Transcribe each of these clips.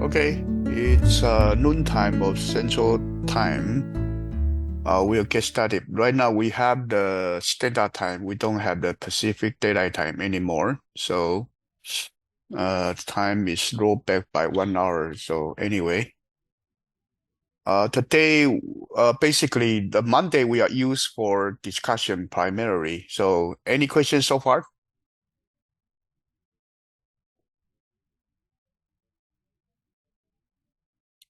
Okay, it's noontime of Central Time. We'll get started. Right now, we have the standard time. We don't have the Pacific Daylight Time anymore. So, time is rolled back by 1 hour. So, anyway, today, basically, the Monday we are used for discussion primarily. So, any questions so far?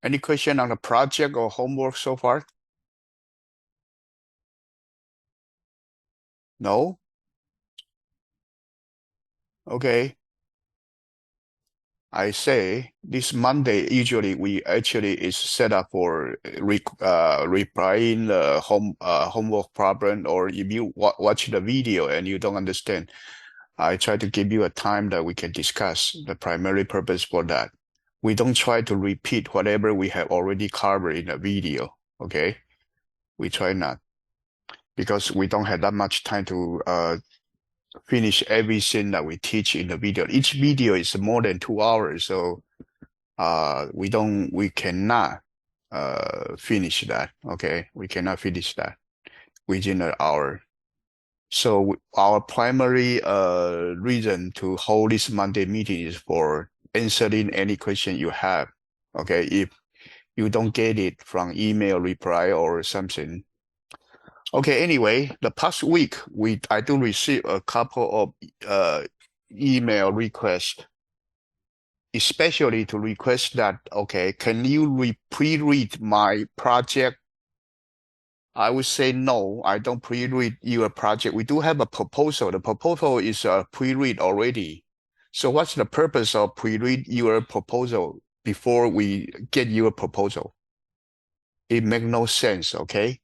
Any question on the project or homework so far? No? Okay. I say this Monday, usually we actually is set up for replying the homework problem, or if you watch the video and you don't understand, I try to give you a time that we can discuss the primary purpose for that. We don't try to repeat whatever we have already covered in the video, okay? We try not, because we don't have that much time to finish everything that we teach in the video. Each video is more than 2 hours, so we cannot finish that. Okay, we cannot finish that within an hour. So our primary reason to hold this Monday meeting is for answering any question you have. Okay, if you don't get it from email reply or something. Okay, anyway, the past week I do receive a couple of email requests, especially to request that, okay, can you pre-read my project? I would say no, I don't pre-read your project. We do have a proposal. The proposal is pre-read already. So what's the purpose of pre-read your proposal before we get your proposal? It makes no sense, okay?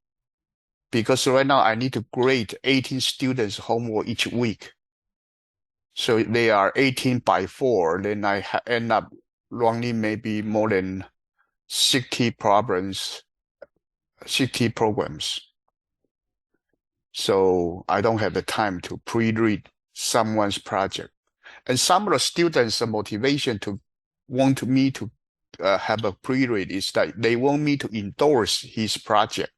Because right now I need to grade 18 students' homework each week. So they are 18 by 4, then I end up running maybe more than 60 problems, 60 programs. So I don't have the time to pre-read someone's project. And some of the students' motivation to want me to have a pre-read is that they want me to endorse his project.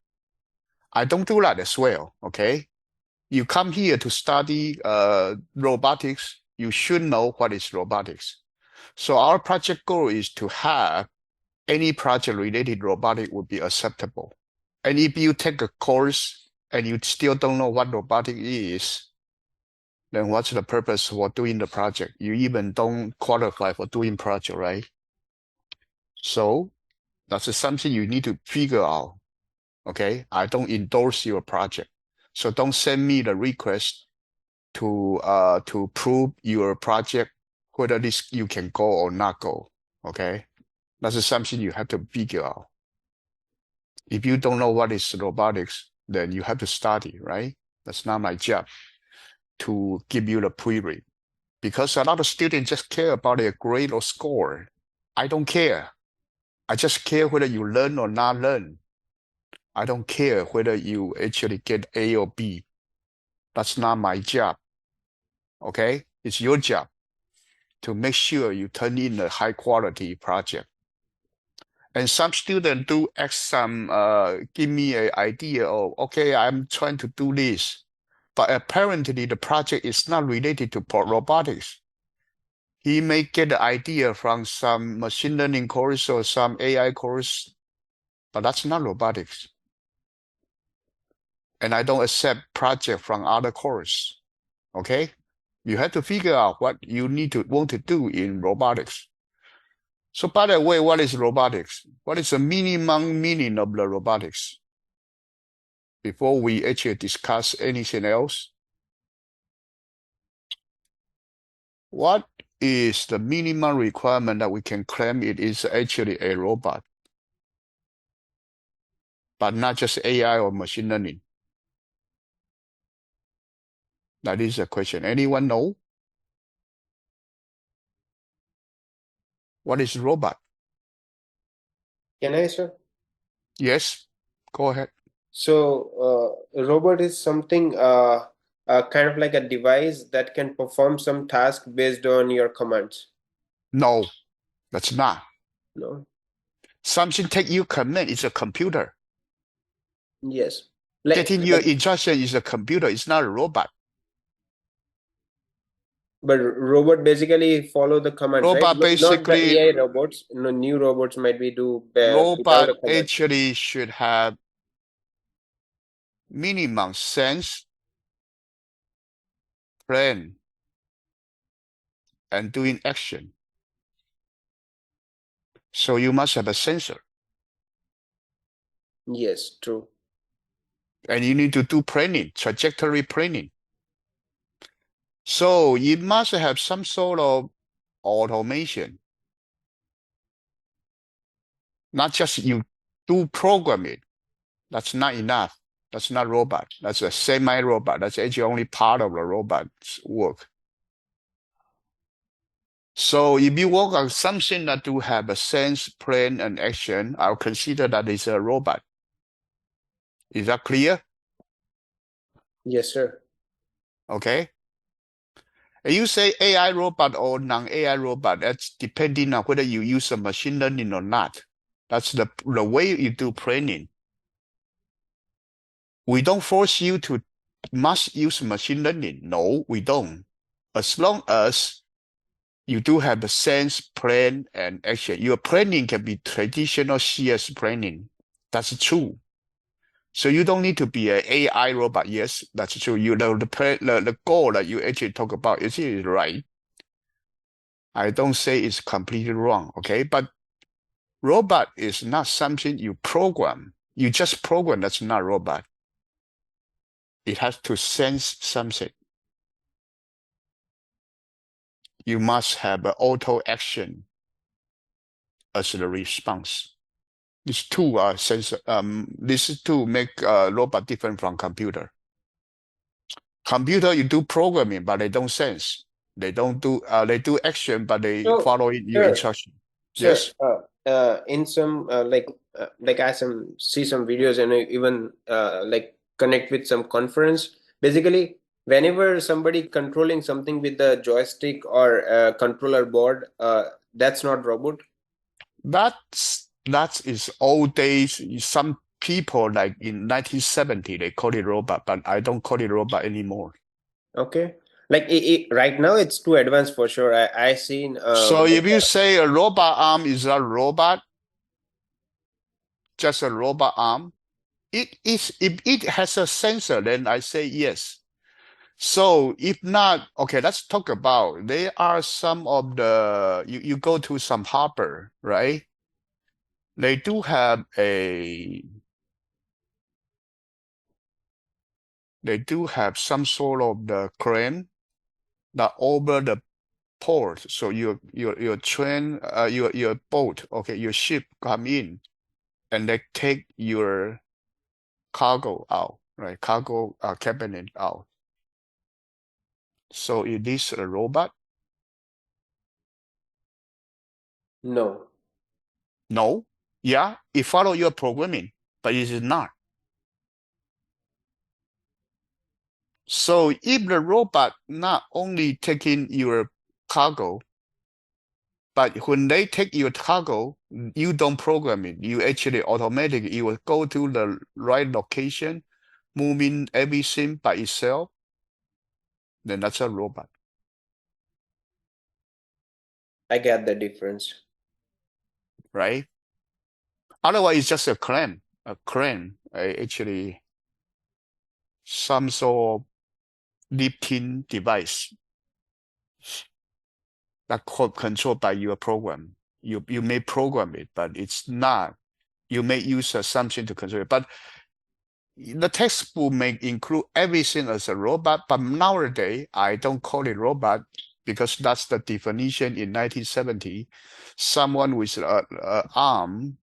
I don't do that as well, okay? You come here to study robotics, you should know what is robotics. So our project goal is to have any project related robotic would be acceptable. And if you take a course and you still don't know what robotic is, then what's the purpose for doing the project? You even don't qualify for doing project, right? So that's something you need to figure out. Okay, I don't endorse your project, so don't send me the request to prove your project whether this you can go or not go. Okay, that's something you have to figure out. If you don't know what is robotics, then you have to study, right? That's not my job to give you the pre-read, because a lot of students just care about their grade or score. I don't care. I just care whether you learn or not learn. I don't care whether you actually get A or B. That's not my job. Okay? It's your job to make sure you turn in a high quality project. And some students do ask give me an idea of, okay, I'm trying to do this, but apparently the project is not related to robotics. He may get the idea from some machine learning course or some AI course, but that's not robotics. And I don't accept project from other course. Okay? You have to figure out what you want to do in robotics. So by the way, what is robotics? What is the minimum meaning of the robotics? Before we actually discuss anything else, what is the minimum requirement that we can claim it is actually a robot, but not just AI or machine learning? That is a question. Anyone know? What is robot? Can I, sir? Yes, go ahead. So, a robot is something kind of like a device that can perform some task based on your commands. No, that's not. No. Something take you command is a computer. Yes. Like, Getting your instruction is a computer. It's not a robot. but robot basically follow the commands, right? Robot Not the basically, AI robots. No, new robots might be do without robot a command. actually should have minimum sense, plan, and doing action. So you must have a sensor, Yes, true. and you need to do planning, trajectory planning. So you must have some sort of automation, not just you do program it. That's not enough. That's not robot. That's a semi-robot. That's actually only part of the robot's work. So if you work on something that do have a sense, plan, and action, I'll consider that is a robot. Is that clear? Yes, sir. Okay. And you say AI robot or non-AI robot, that's depending on whether you use a machine learning or not. That's the way you do planning. We don't force you to must use machine learning. No, we don't. As long as you do have a sense, plan, and action. Your planning can be traditional CS planning. That's true. So you don't need to be an AI robot. Yes, that's true. You know the goal that you actually talk about is right. I don't say it's completely wrong, okay? But robot is not something you program. You just program, that's not robot. It has to sense something. You must have an auto action as the response. These two are these two make robot different from computer. Computer, you do programming, but they don't sense. They do action, but they So, follow your sir, instruction. sir, Yes? in some like I some see some videos and even like connect with some conference. Basically, whenever somebody controlling something with the joystick or controller board, that's not robot. That is old days. Some people like in 1970 they call it robot, but I don't call it robot anymore. Okay, like right now it's too advanced for sure. I seen So like if you say a robot arm is a robot, just a robot arm, it is if it has a sensor, then I say yes. So if not, okay, let's talk about there are some of the you go to some harbor, right? They do have some sort of the crane that over the port. So your train your boat, okay, your ship come in and they take your cargo out, right? Cargo cabinet out. So it is a robot? no. No. Yeah, it follow your programming, but it is not. So if the robot not only taking your cargo, but when they take your cargo, you don't program it. You actually automatically, you will go to the right location, moving everything by itself, then that's a robot, I get the difference. right? Otherwise, it's just actually some sort of lifting device that controlled by your program. You may program it, but it's not. You may use something to control it. But the textbook may include everything as a robot, but nowadays I don't call it robot because that's the definition in 1970. Someone with a arm,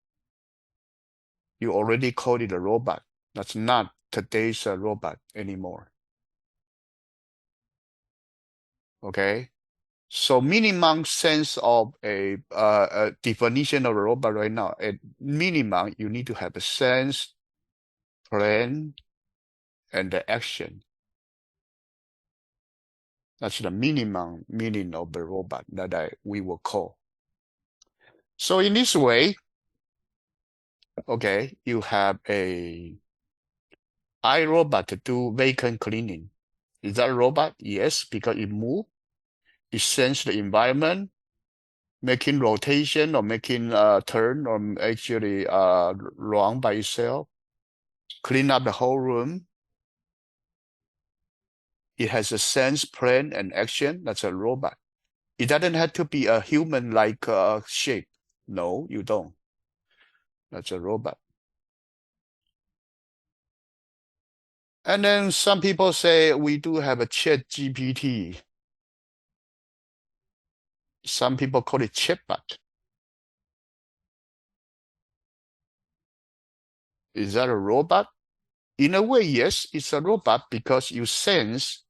you already call it a robot. That's not today's robot anymore. Okay? So minimum sense of a definition of a robot right now, at minimum, you need to have a sense, plan, and the action. That's the minimum meaning of the robot that we will call. So in this way, okay, you have a iRobot to do vacuum cleaning. Is that a robot? Yes, because it moves, it senses the environment, making rotation or making a turn or actually run by itself, clean up the whole room. It has a sense, plan, and action. That's a robot. It doesn't have to be a human-like shape. No, you don't. That's a robot. And then some people say we do have a chat GPT. Some people call it chatbot. Is that a robot? In a way, yes, it's a robot because you sense,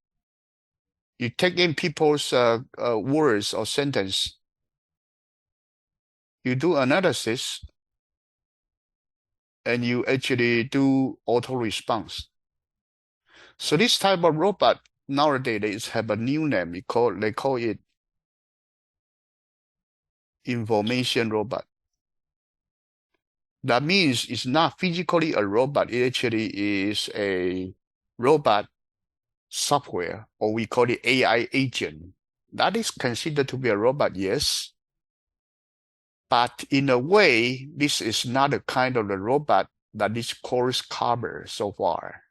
you take in people's words or sentence, you do analysis, and you actually do auto response. So this type of robot nowadays have a new name. They call it information robot. That means it's not physically a robot. It actually is a robot software, or we call it AI agent. That is considered to be a robot, yes. But in a way, this is not a kind of a robot that this course covers so far,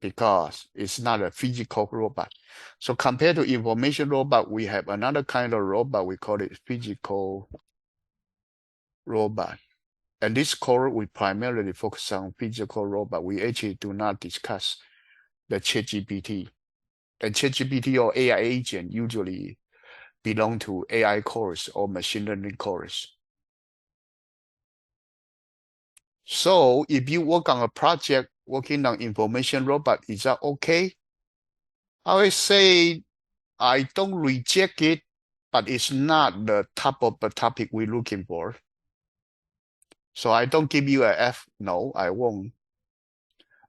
because it's not a physical robot. So compared to information robot, we have another kind of robot, we call it physical robot. And this course, we primarily focus on physical robot. We actually do not discuss the ChatGPT. And ChatGPT or AI agent usually belong to AI course or machine learning course. So if you work on a project working on information robot, is that okay? I would say I don't reject it, but it's not the top of the topic we're looking for. So I don't give you a F. No, I won't.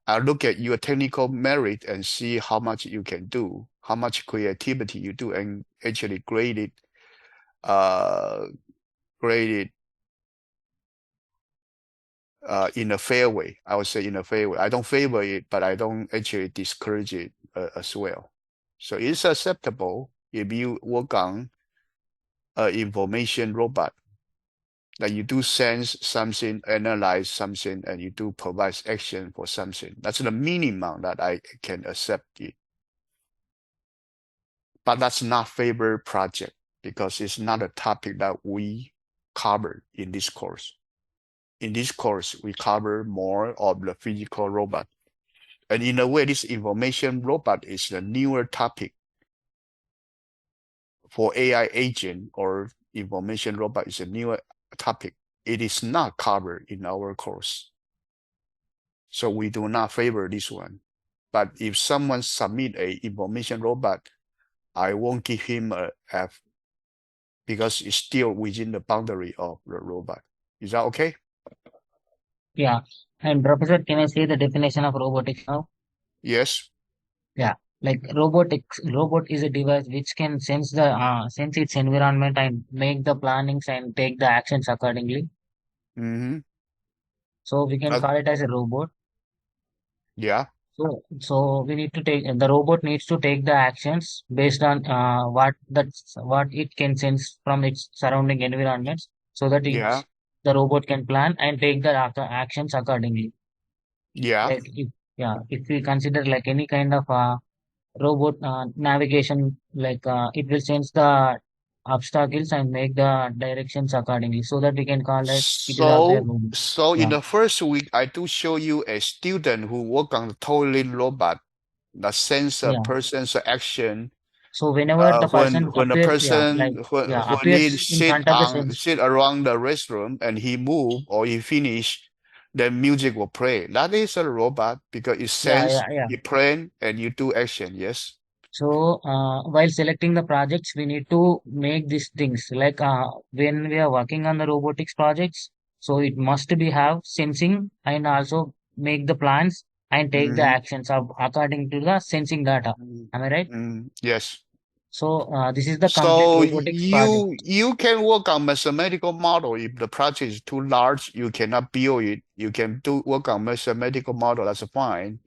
I'll look at your technical merit and see how much you can do, how much creativity you do, and actually uh, grade it in a fair way. I would say in a fair way. I don't favor it, but I don't actually discourage it as well. So it's acceptable if you work on an information robot, that you do sense something, analyze something, and you do provide action for something. That's the minimum that I can accept it. But that's not favorite project because it's not a topic that we cover in this course. In this course, we cover more of the physical robot. And in a way, this information robot is the newer topic for AI agent, or information robot is a newer topic. It is not covered in our course. So we do not favor this one. But if someone submit a information robot, I won't give him a F because it's still within the boundary of the robot. Is that okay? Yeah. And Professor, can I say the definition of robotics now? Yes. Yeah. Like robot is a device which can sense its environment and make the plannings and take the actions accordingly. Mm-hmm. So we can call it as a robot. Yeah. So we need to take the robot needs to take the actions based on what it can sense from its surrounding environments, so that Yeah. the robot can plan and take the actions accordingly. Yeah. Like if we consider like any kind of robot navigation, like it will sense the obstacles and make the directions accordingly, so that we can call it is also a So, robot. so in Yeah, the first week, I do show you a student who work on the toilet robot that sense a yeah. person's action. So whenever the person When a appears, yeah, person like yeah, when he appears in front of the sense. sit around the restroom and he move or he finish, then music will play. That is a robot because it Yeah, sense, yeah, yeah. you plan, and you do action. Yes. So while selecting the projects, we need to make these things like when we are working on the robotics projects. So it must be have sensing and also make the plans and take the Mm-hmm. actions of according to the sensing data. Mm, Am I right? yes. So this is the complete So robotics project. you can work on mathematical model. If the project is too large, you cannot build it. You can do work on mathematical model. That's fine.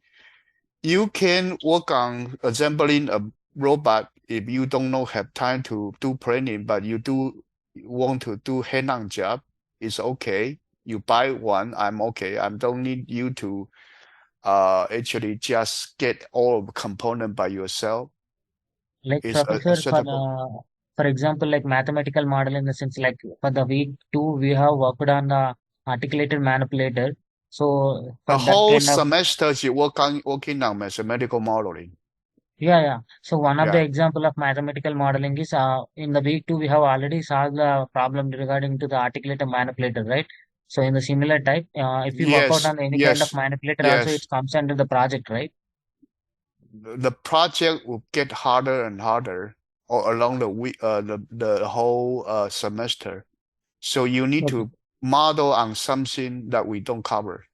You can work on assembling a robot if you don't know have time to do planning, but you do want to do hand-on job. It's okay. You buy one. I'm okay. I don't need you to actually just get all of the component by yourself. Like It's professor, acceptable. for example, like mathematical model in the sense like for the week two, we have worked on the articulated manipulator. So for The that whole kind of semester you working on mathematical modeling. yeah. So one of the Yeah. example of mathematical modeling is in the week two, we have already solved the problem regarding to the articulated manipulator, right? So in the similar type, if we work out Yes, on any kind of yes, manipulator, also it yes. comes under the project, right? The project will get harder and harder or along the week, the whole semester. So you need Okay. to model on something that we don't cover.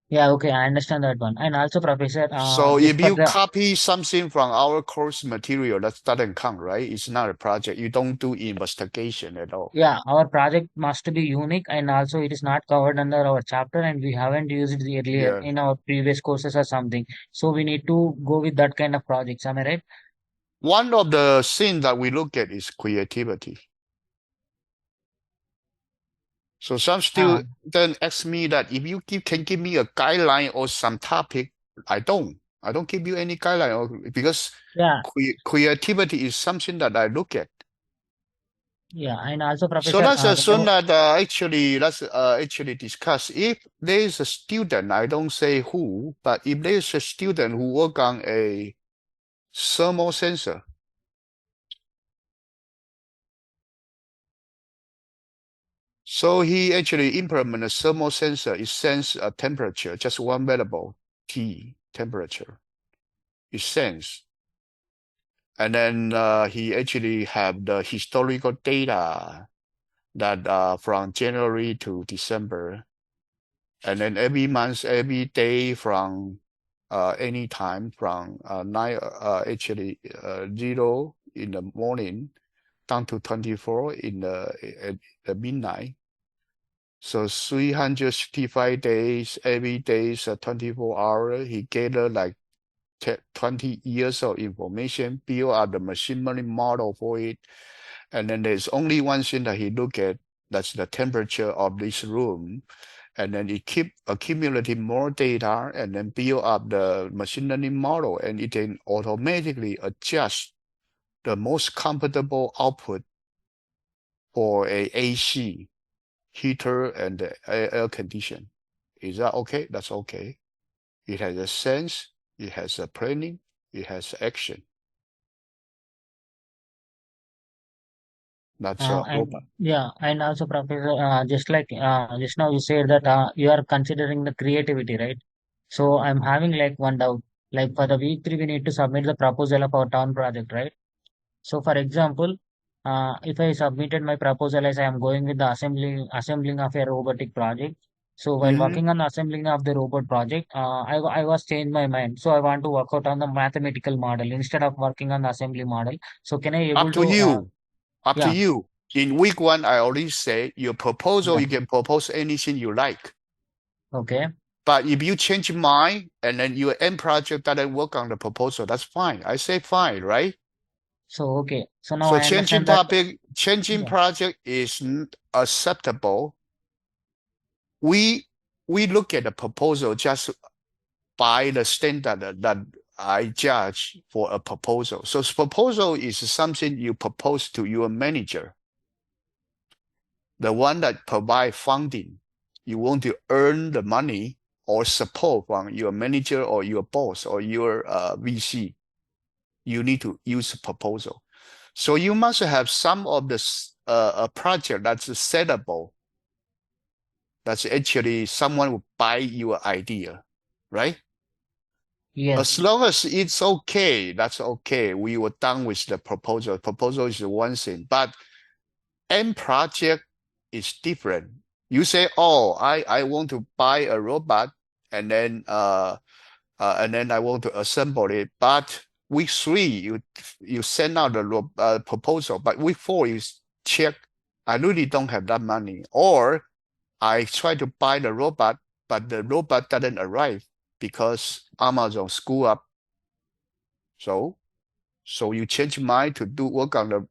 Yeah, okay, I understand that one. And also, Professor, So just if for you the copy something from our course material, that doesn't count, right? It's not a project. You don't do investigation at all. yeah, our project must be unique and also it is not covered under our chapter and we haven't used it earlier Yeah. in our previous courses or something. So we need to go with that kind of projects. Am I right? One of the things that we look at is creativity. So some Ah, students then ask me that if you can give me a guideline or some topic, I don't. I don't give you any guideline because yeah, creativity is something that I look at. yeah. And also, So Professor, let's assume whenever, that let's actually discuss. If there is a student, I don't say who, but if there is a student who work on a thermal sensor, so he actually implement a thermal sensor. It sense a temperature, just one variable, T, temperature. It sense. And then he actually have the historical data that from January to December. And then every month, every day from any time from 0 in the morning down to 24 in at the midnight. So 365 days, every day is 24 hours. He gathered like 20 years of information, build out the machine learning model for it. And then there's only one thing that he look at, that's the temperature of this room. And then it keep accumulating more data and then build up the machine learning model, and it can automatically adjust the most comfortable output for a AC heater and the air condition. Is that okay? That's okay. It has a sense, it has a planning, it has action. That's a and robot. yeah, and also, Professor, just like just now you said that you are considering the creativity, right? So I'm having like one doubt. Like for the week three, we need to submit the proposal of our town project, right? So, for example, if I submitted my proposal as I am going with the assembling of a robotic project. So, while Mhm. working on the assembling of the robot project, I was changed my mind. So, I want to work out on the mathematical model instead of working on the assembly model. So, can I Up able to to you. Up to yeah, you. In week one, I already say your proposal, yeah, you can propose anything you like. okay. But if you change your mind and then your end project doesn't work on the proposal, that's fine. I say fine, right? So, okay. So now So I understand that. changing Yeah, project is acceptable. We we look at the proposal just by the standard that I judge for a proposal. So proposal is something you propose to your manager, the one that provide funding. You want to earn the money or support from your manager or your boss or your VC. You need to use a proposal. So you must have some of the a project that's sellable. That's actually someone will buy your idea, right? As yes, long as it's okay, that's okay. We were done with the proposal. Proposal is one thing, but end project is different. You say, "Oh, I want to buy a robot, and then I want to assemble it, but week 3, you send out the proposal, but week 4, you check, I really don't have that money. Or I try to buy the robot, but the robot doesn't arrive because Amazon screw up. So you change mind to do work on the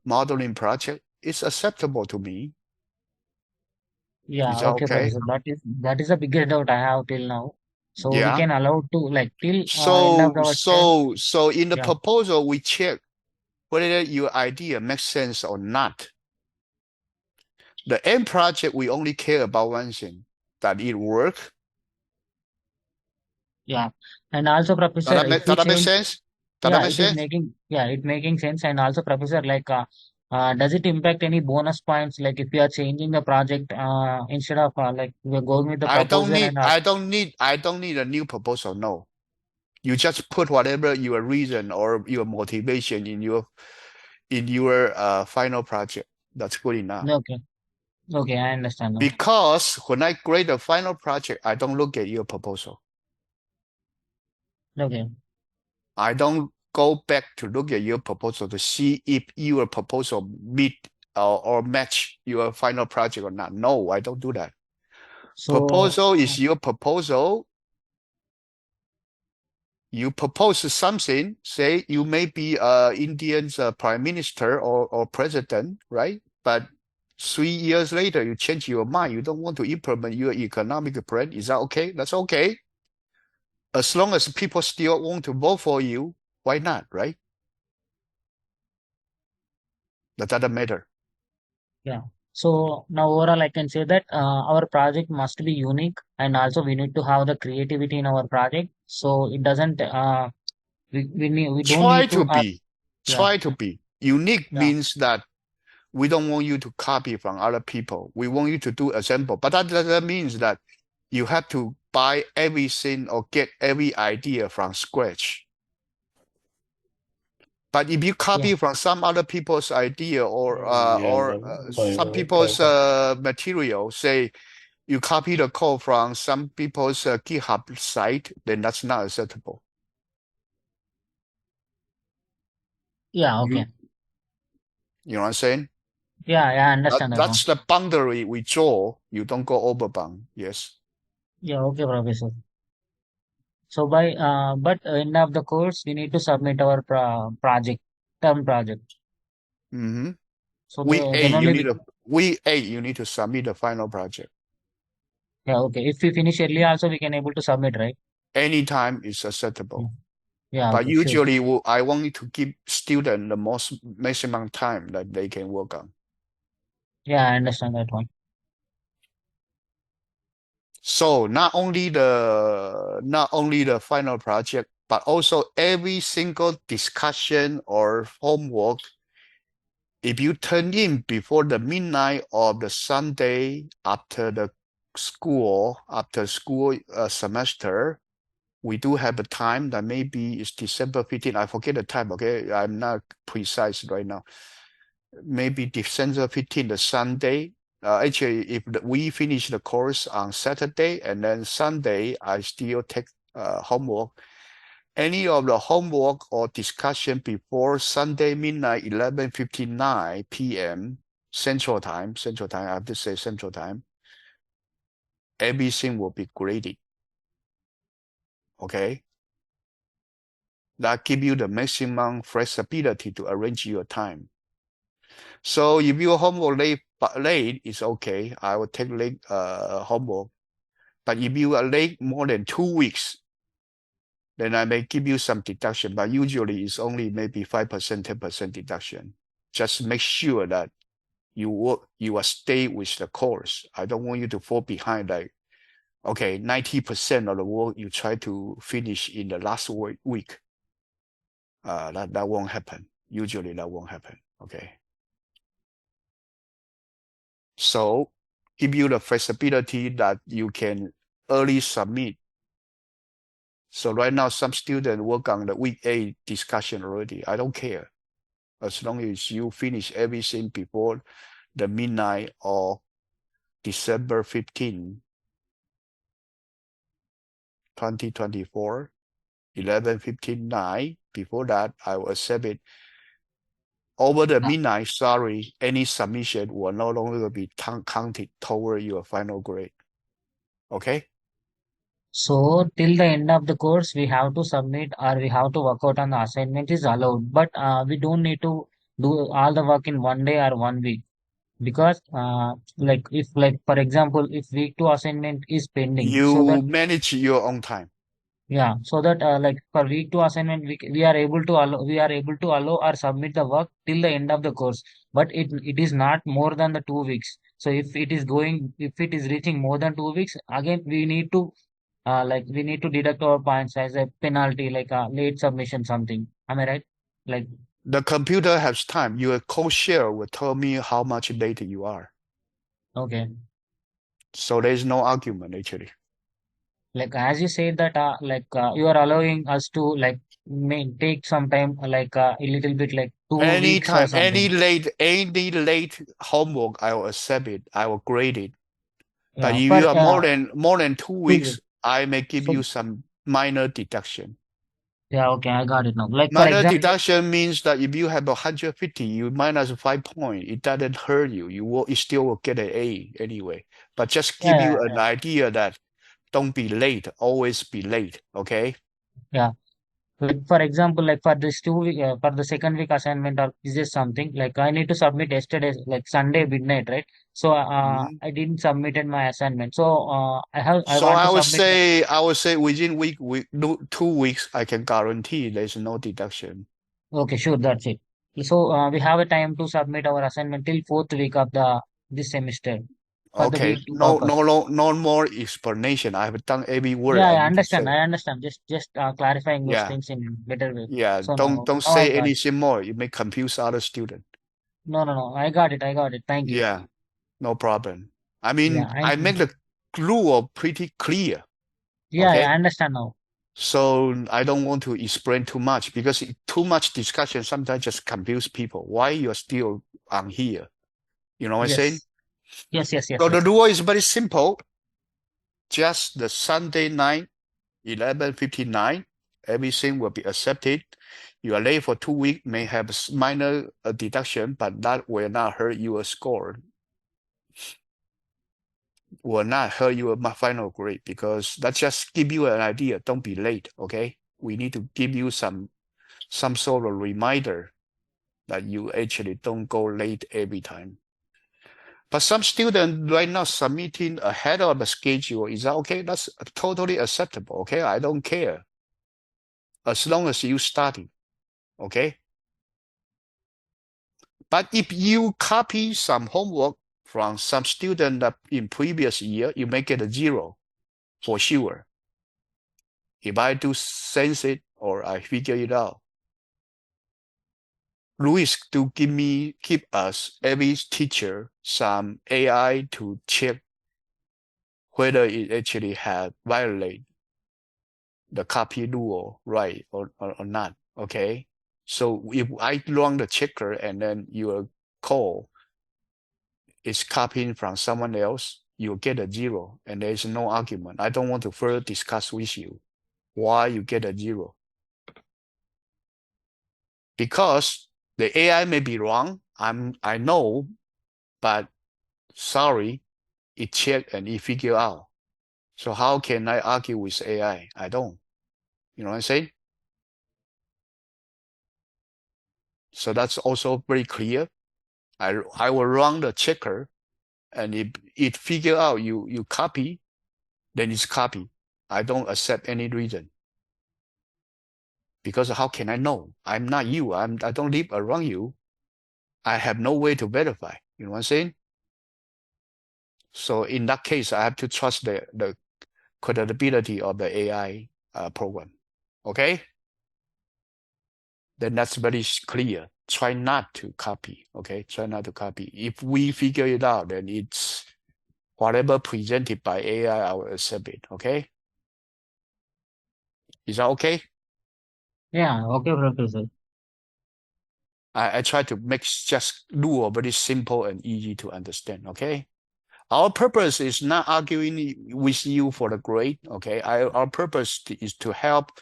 modeling project. It's acceptable to me. Yeah, Is that okay, okay? Professor. That is the biggest doubt I have till now. So we Yeah. can allow to like till end of So our term. in the Yeah, proposal, we check whether your idea makes sense or not. The end project, we only care about one thing, that it work. yeah. And also, Professor, if we Does that make change, sense? Does that yeah, make sense? it making sense. And also, Professor, like, does it impact any bonus points? Like, if we are changing the project, instead of like we're going with the proposal and I don't need a new proposal. No. You just put whatever your reason or your motivation in your final project. That's good enough. okay, okay, I understand now. Because when I grade the final project, I don't look at your proposal. Okay, I don't go back to look at your proposal to see if your proposal meet or match your final project or not. No, I don't do that. so Proposal is your proposal. You propose something, say you may be Indian's prime minister or president, right? But 3 years later, you change your mind. You don't want to implement your economic plan. Is that okay? That's okay. As long as people still want to vote for you, why not, right? That doesn't matter. yeah. So now overall, I can say that our project must be unique, and also we need to have the creativity in our project. So it doesn't. We don't Try need to to. be. Yeah, Try to be. Unique yeah, means that we don't want you to copy from other people. We want you to do example. But that doesn't mean that you have to buy everything or get every idea from scratch. But if you yeah, copy from some other people's idea or some people's material, say you copy the code from some people's GitHub site, then that's not acceptable. yeah. You Okay. you know what I'm saying? Yeah, yeah. I understand that one. That's the boundary we draw. You don't go overbound. Yes. Yeah, okay, Professor. So but end of the course, we need to submit our project, term project. Mm-hmm. So then only we. Week 8, you need to submit the final project. Yeah, okay. If we finish early, also we can able to submit, right? Anytime is Yeah, acceptable. yeah, But okay, sure. usually I want you to give student the most maximum time that they can work on. Yeah, I understand that one. So not only the final project, but also every single discussion or homework, if you turn in before the midnight of the Sunday after school semester, we do have a time that maybe it's December 15th. I forget the time, okay? I'm not precise right now. Maybe December 15th, the Sunday. Actually, if we finish the course on Saturday and then Sunday, I still take homework. Any of the homework or discussion before Sunday midnight, 11:59 p.m. Central Time, I have to say Central Time, everything will be graded. Okay? That give you the maximum flexibility to arrange your time. So if your homework late is okay. I will take late homework. But if you are late more than 2 weeks, then I may give you some deduction. But usually it's only maybe 5%, 10% deduction. Just make sure that you will stay with the course. I don't want you to fall behind. Like, okay, 90% of the work you try to finish in the last week. That won't happen. Usually that won't happen. Okay. So give you the flexibility that you can early submit. So right now, some students work on the week 8 discussion already. I don't care. As long as you finish everything before the midnight of December 15, 2024, 11:59. Before that, I will accept it. Over the midnight, sorry, any submission will no longer be counted toward your final grade. Okay? So till the end of the course, we have to submit or we have to work out on the assignment is allowed, but we don't need to do all the work in one day or 1 week because like if like for example if week 2 assignment is pending, so that You manage your own time. yeah, so that like for week 2 assignment we are able to allow or submit the work till the end of the course, but it is not more than the 2 weeks. So if it is reaching more than 2 weeks, again we need to we need to deduct our points as a penalty, like a late submission something. Am I right? Like, The computer has time. Your co-share will tell me how much later you are. okay. So there's no argument actually. Like as you said that you are allowing us to like may take some time a little bit like 2 weeks or Anytime, something. any late homework, I will accept it. I will grade it. But Yeah, if for you are more than 2 weeks, 2 weeks. I may give So you some minor deduction. yeah, okay, I got it now. Like for Minor example, deduction means that if you have 150, you minus 5 points. It doesn't hurt you. You still will get an A anyway. But just yeah, give yeah, you an idea that don't be late. Always be late. Okay. yeah. Like for example, like for this 2 week, for the second week assignment, or is this something like I need to submit yesterday, like Sunday midnight, right? So Mhm. I didn't submitted my assignment. So I So want to submit. I would say within no, 2 weeks, I can guarantee there's no deduction. Okay, sure, that's it. So we have a time to submit our assignment till fourth week of the this semester for the Okay. week two purpose. No more explanation. I have done every word Yeah, I I need to understand. say. I understand. Just clarifying those Yeah. things in better way. Yeah. So Don't now I say got it. anything more. You may confuse other students. No. I got it. I got it. Thank you. Yeah. No problem. I Yeah, mean, I I make the rule pretty clear. yeah, Okay. I understand now. So I don't want to explain too much because too much discussion sometimes just confuse people. Why you're still on here? You know what I'm saying? Yes. So the Yes. rule is very simple. Just the Sunday night, 11:59, everything will be accepted. You are late for 2 weeks, may have minor deduction, but that will not hurt your score. Will not hurt your final grade because that just give you an idea. Don't be late, okay? We need to give you some sort of reminder that you actually don't go late every time. But some students right now submitting ahead of the schedule. Is that okay? That's totally acceptable. Okay, I don't care as long as you study. Okay. But if you copy some homework from some student that in previous year, you make it a 0 for sure. If I do sense it or I figure it out, Luis to give us every teacher some AI to check whether it actually had violated the copy rule right or not. Okay. So if I run the checker and then your call is copying from someone else, you'll get a 0 and there's no argument. I don't want to further discuss with you why you get a 0. Because the AI may be wrong. I know, but sorry, it checked and it figured out. So how can I argue with AI? I don't. You know what I'm saying? So that's also very clear. I will run the checker, and if it figure out you copy, then it's copy. I don't accept any reason. Because how can I know? I'm not you. I don't live around you. I have no way to verify. You know what I'm saying? So in that case, I have to trust the credibility of the AI program. Okay? Then that's very clear. Try not to copy. Okay? Try not to copy. If we figure it out, then it's whatever presented by AI, I will accept it. Okay? Is that okay? Yeah, okay, Professor. I try to make just rule very simple and easy to understand. Okay? Our purpose is not arguing with you for the grade. Okay? Our purpose is to help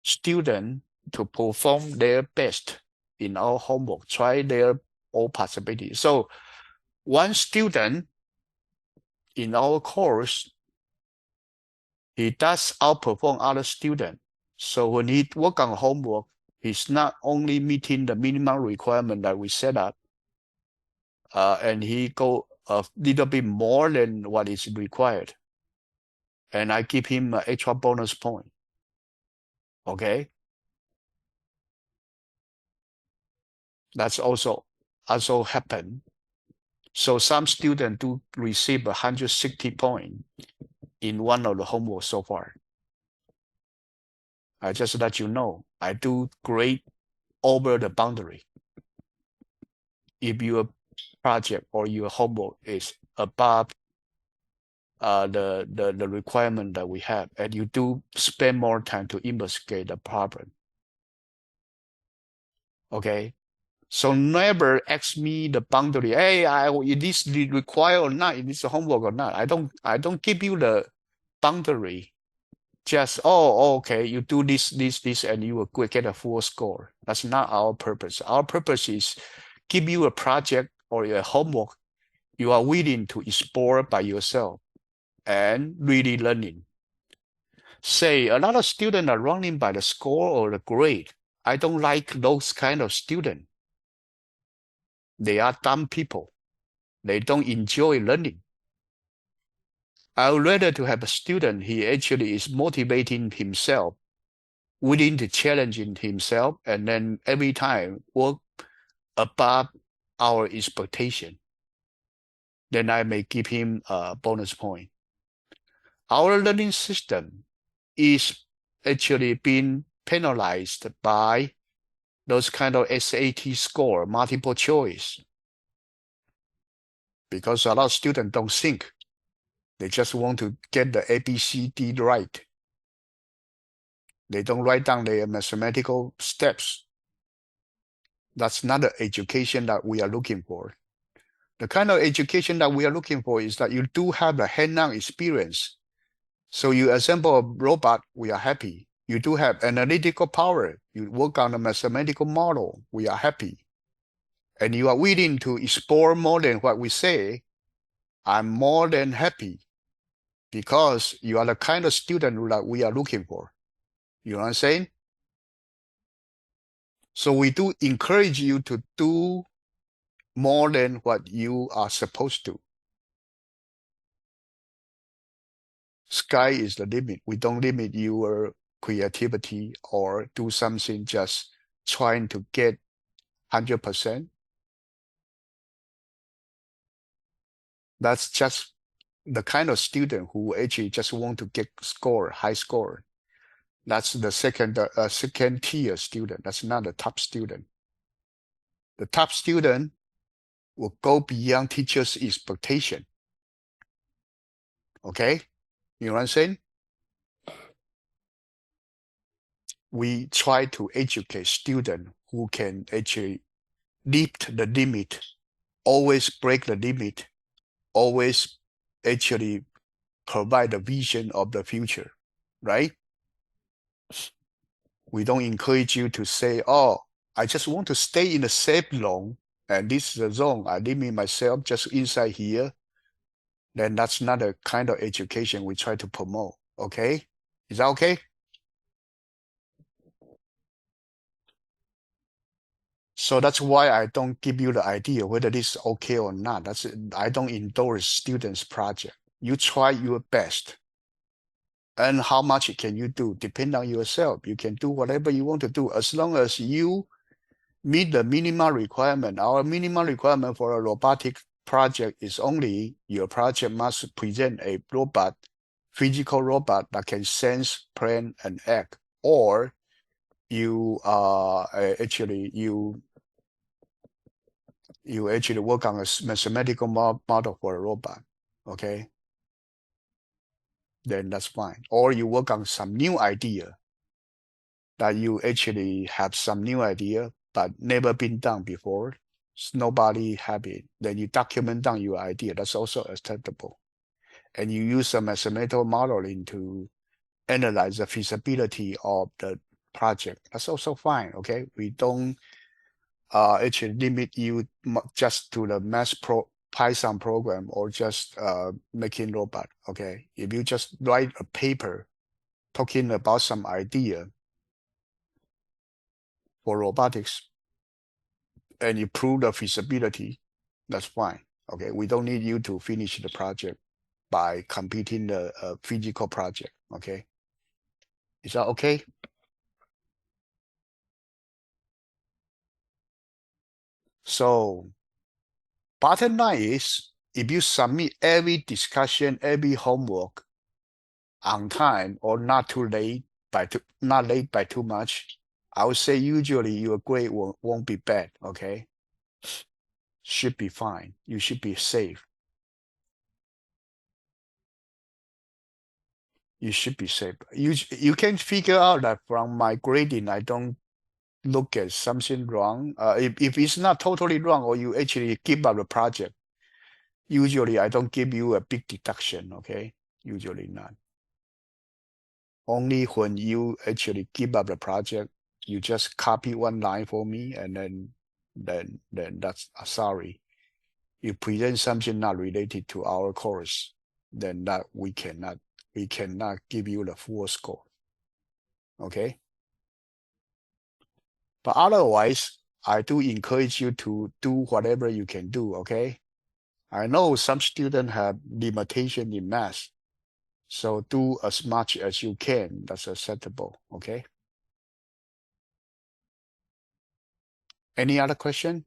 students to perform their best in our homework, try their all possibilities. So one student in our course, he does outperform other students. So when he work on homework, he's not only meeting the minimum requirement that we set up, and he go a little bit more than what is required. And I give him an extra bonus point. Okay? That's also happen. So some students do receive 160 points in one of the homework so far. I just let you know, I do grade over the boundary. If your project or your homework is above the requirement that we have, and you do spend more time to investigate the problem. Okay? So never ask me the boundary. Hey, is this required or not? Is this homework or not? I don't give you the boundary. Just okay, you do this, and you will get a full score. That's not our purpose. Our purpose is give you a project or a homework you are willing to explore by yourself and really learning. Say a lot of students are running by the score or the grade. I don't like those kind of students. They are dumb people. They don't enjoy learning. I would rather to have a student, he actually is motivating himself, willing to challenge himself, and then every time work above our expectation. Then I may give him a bonus point. Our learning system is actually being penalized by those kind of SAT score, multiple choice, because a lot of students don't think. They just want to get the ABCD right. They don't write down their mathematical steps. That's not the education that we are looking for. The kind of education that we are looking for is that you do have a hands-on experience. So you assemble a robot, we are happy. You do have analytical power. You work on a mathematical model, we are happy. And you are willing to explore more than what we say, I'm more than happy, because you are the kind of student that we are looking for. You know what I'm saying? So we do encourage you to do more than what you are supposed to. Sky is the limit. We don't limit your creativity or do something just trying to get 100%. That's just the kind of student who actually just want to get high score. That's the second tier student. That's not the top student. The top student will go beyond teachers' expectation. Okay? You know what I'm saying? We try to educate students who can actually lift the limit, always break the limit, always actually provide the vision of the future, right? We don't encourage you to say, oh, I just want to stay in the safe zone, and this is the zone. I limit myself just inside here. Then that's not the kind of education we try to promote, okay? Is that okay? So that's why I don't give you the idea whether this is okay or not. I don't endorse students' project. You try your best. And how much can you do? Depend on yourself. You can do whatever you want to do as long as you meet the minimum requirement. Our minimum requirement for a robotic project is only your project must present a robot, physical robot that can sense, plan, and act. Or you actually work on a mathematical model for a robot, okay? Then that's fine. Or you work on some new idea that you actually have some new idea but never been done before. Nobody have it. Then you document down your idea. That's also acceptable. And you use a mathematical modeling to analyze the feasibility of the project. That's also fine. Okay, we don't actually limit you just to the Python program or just making robot. Okay, if you just write a paper talking about some idea for robotics and you prove the feasibility, that's fine. Okay, we don't need you to finish the project by completing the physical project. Okay, is that okay? So bottom line is, if you submit every discussion, every homework on time or not too late not late by too much, I would say usually your grade won't be bad. Okay, should be fine. You should be safe. You should be safe. You can figure out that from my grading, I don't look at something wrong. If it's not totally wrong or you actually give up the project, usually I don't give you a big deduction. Okay, usually not. Only when you actually give up the project, you just copy one line for me, and then that's sorry. You present something not related to our course, then that we cannot give you the full score. Okay. But otherwise, I do encourage you to do whatever you can do. Okay. I know some students have limitation in math, so do as much as you can. That's acceptable. Okay. Any other question?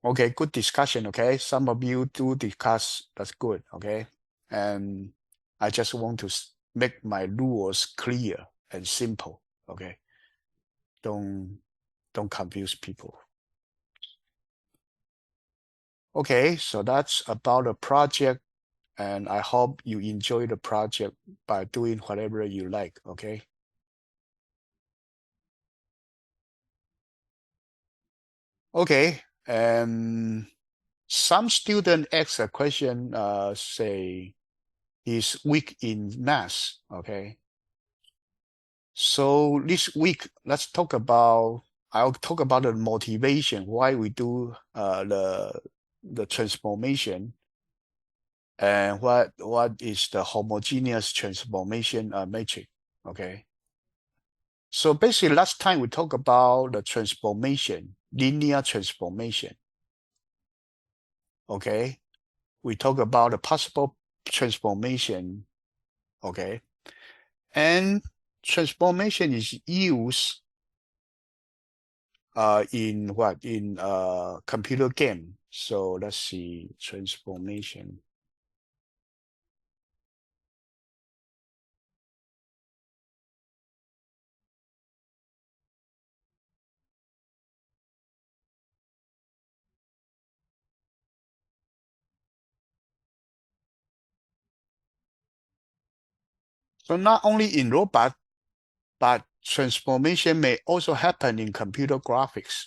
Okay, good discussion. Okay, some of you do discuss. That's good. Okay, and I just want to make my rules clear and simple. Okay, don't confuse people. Okay, so that's about the project, and I hope you enjoy the project by doing whatever you like. Okay. Okay, some student ask a question. Say he's weak in math. Okay. So this week, I'll talk about the motivation, why we do the transformation, and what is the homogeneous transformation matrix. Okay. So basically, last time we talked about the transformation, linear transformation. Okay. We talk about the possible transformation. Okay. And transformation is used in computer game. So let's see, transformation. So not only in robot, but transformation may also happen in computer graphics.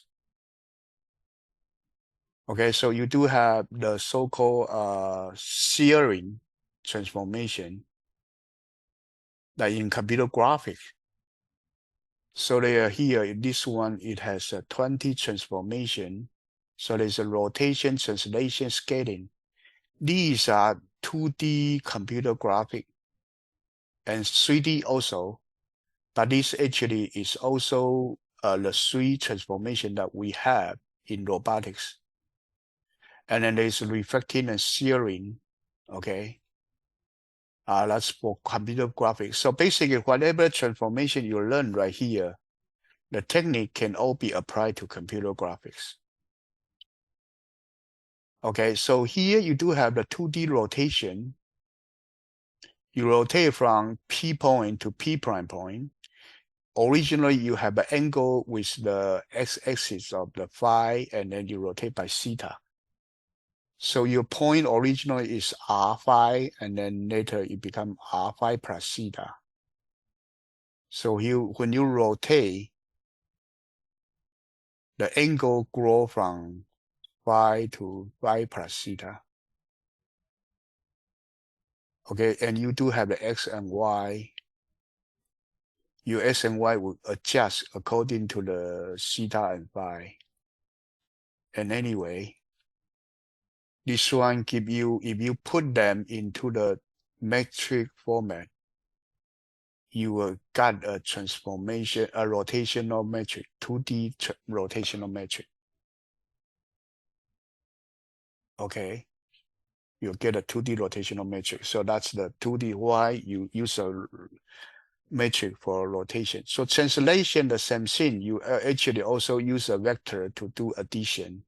Okay, so you do have the so-called searing transformation, like in computer graphics. So they are here, this one, it has a 20 transformation. So there's a rotation, translation, scaling. These are 2D computer graphic and 3D also, but this actually is also the 3 transformation that we have in robotics. And then there's reflecting and searing, okay? That's for computer graphics. So basically, whatever transformation you learn right here, the technique can all be applied to computer graphics. Okay, so here you do have the 2D rotation. You rotate from P point to P prime point. Originally, you have an angle with the x-axis of the phi, and then you rotate by theta. So your point originally is r phi, and then later it becomes r phi plus theta. So when you rotate, the angle grow from phi to phi plus theta. Okay, and you do have the X and Y. Your X and Y will adjust according to the theta and phi. And anyway, this one give you, if you put them into the metric format, you will get a transformation, a rotational metric, 2D rotational metric. Okay, you'll get a 2D rotational metric. So that's the 2D. Why you use a metric for rotation. So translation, the same thing. You actually also use a vector to do addition.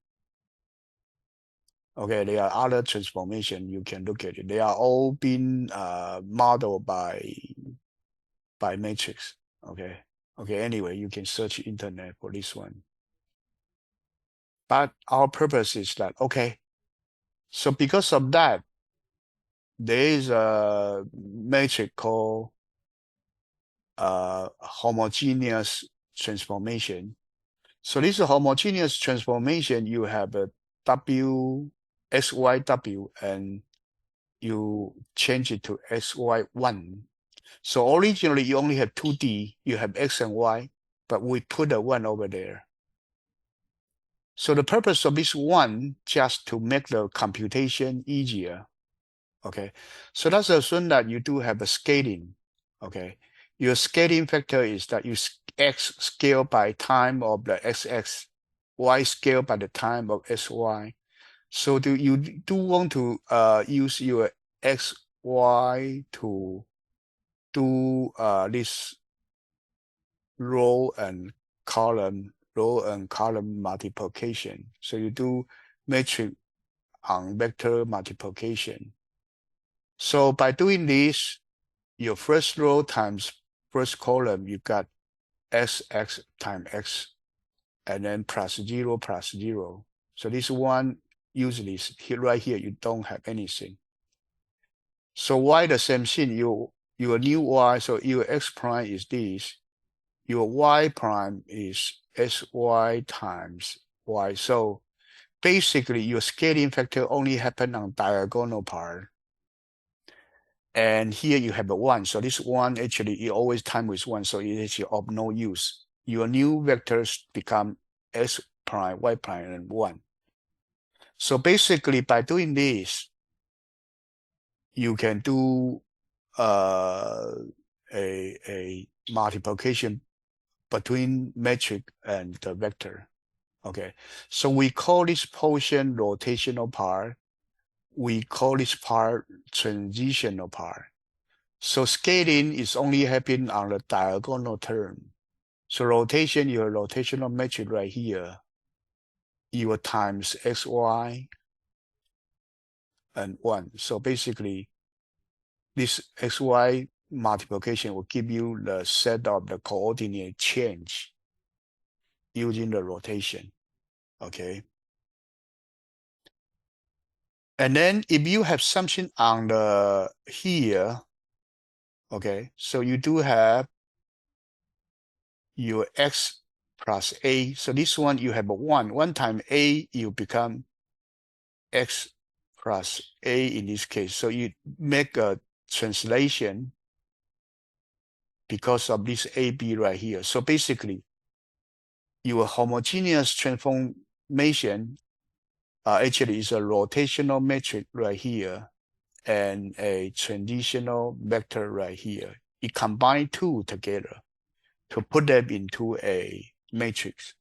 Okay, there are other transformation you can look at it. They are all being modeled by matrix. Okay. Okay. Anyway, you can search internet for this one. But our purpose is that, okay, so because of that, there is a matrix called homogeneous transformation. So this homogeneous transformation, you have a W, XYW, and you change it to XY1. So originally you only have 2D, you have X and Y, but we put a 1 over there. So the purpose of this 1 just to make the computation easier. Okay, so let's assume that you do have a scaling. Okay, your scaling factor is that you X scale by time of the XX, Y scale by the time of SY. So do you do want to use your XY to do this row and column multiplication. So you do matrix on vector multiplication. So by doing this, your first row times first column, you got XX times X, and then plus 0 plus 0. So this one usually is here, right here, you don't have anything. So Y the same thing, your new Y, so your X prime is this, your Y prime is SY times Y. So basically your scaling factor only happen on diagonal part. And here you have a 1. So this 1 actually you always time with 1. So it is of no use. Your new vectors become S prime, Y prime, and 1. So basically by doing this, you can do a multiplication between metric and the vector. Okay, so we call this portion rotational part. We call this part transitional part. So scaling is only happening on the diagonal term. So rotation, your rotational metric right here, your times xy and 1. So basically, this xy multiplication will give you the set of the coordinate change using the rotation. Okay. And then if you have something on the here, okay, so you do have your x plus a. So this one you have a 1. 1 times a, you become x plus a in this case. So you make a translation because of this AB right here. So basically, your homogeneous transformation actually is a rotational metric right here and a transitional vector right here. It combines two together to put them into a matrix.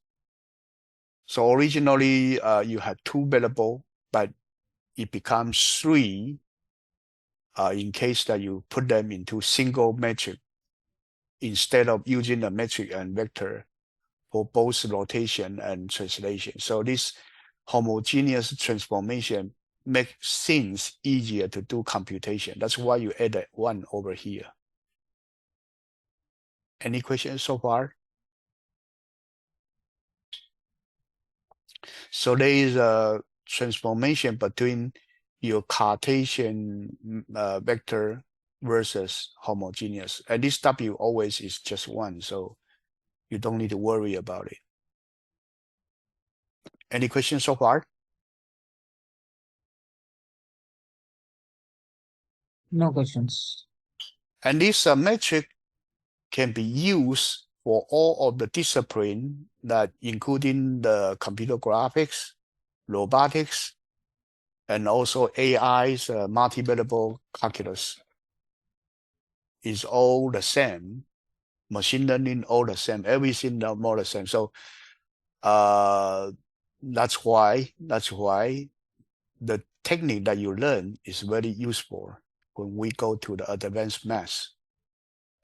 So originally you had 2 variables, but it becomes 3 in case that you put them into single matrix instead of using a metric and vector for both rotation and translation. So this homogeneous transformation makes things easier to do computation. That's why you added 1 over here. Any questions so far? So there is a transformation between your Cartesian vector versus homogeneous. And this W always is just 1, so you don't need to worry about it. Any questions so far? No questions. And this metric can be used for all of the discipline that including the computer graphics, robotics, and also AI's multivariable calculus is all the same. Machine learning all the same. Everything more the same. So that's why the technique that you learn is very useful when we go to the advanced math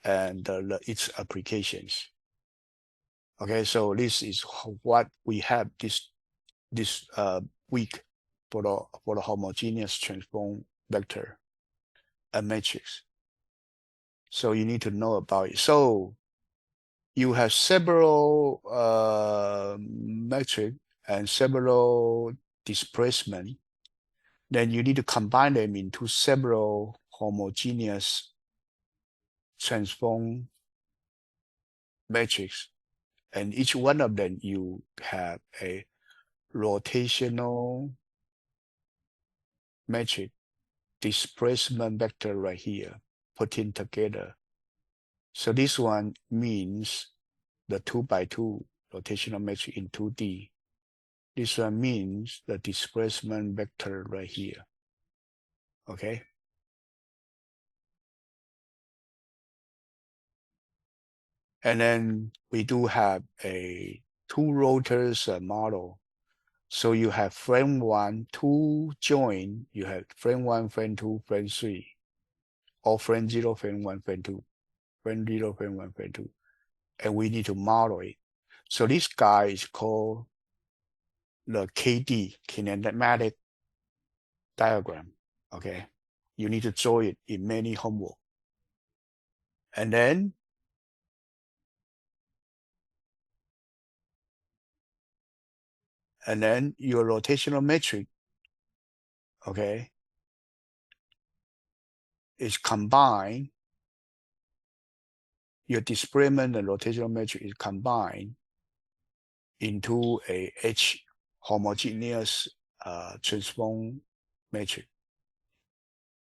and its applications. Okay, so this is what we have this week for the homogeneous transform vector and matrix. So you need to know about it. So you have several metric and several displacement. Then you need to combine them into several homogeneous transform matrix. And each one of them you have a rotational matrix displacement vector right here, putting together. So this one means the 2x2 rotational matrix in 2D. This one means the displacement vector right here. Okay. And then we do have a two rotors model. So you have frame 1, 2 join, you have frame 1, frame 2, frame 3, or frame 0, frame 1, frame 2, frame 0, frame 1, frame 2. And we need to model it. So this guy is called the KD, kinematic diagram. Okay. You need to draw it in many homework. And then your rotational matrix, okay, is combined. Your displacement and rotational matrix is combined into a H homogeneous transform matrix.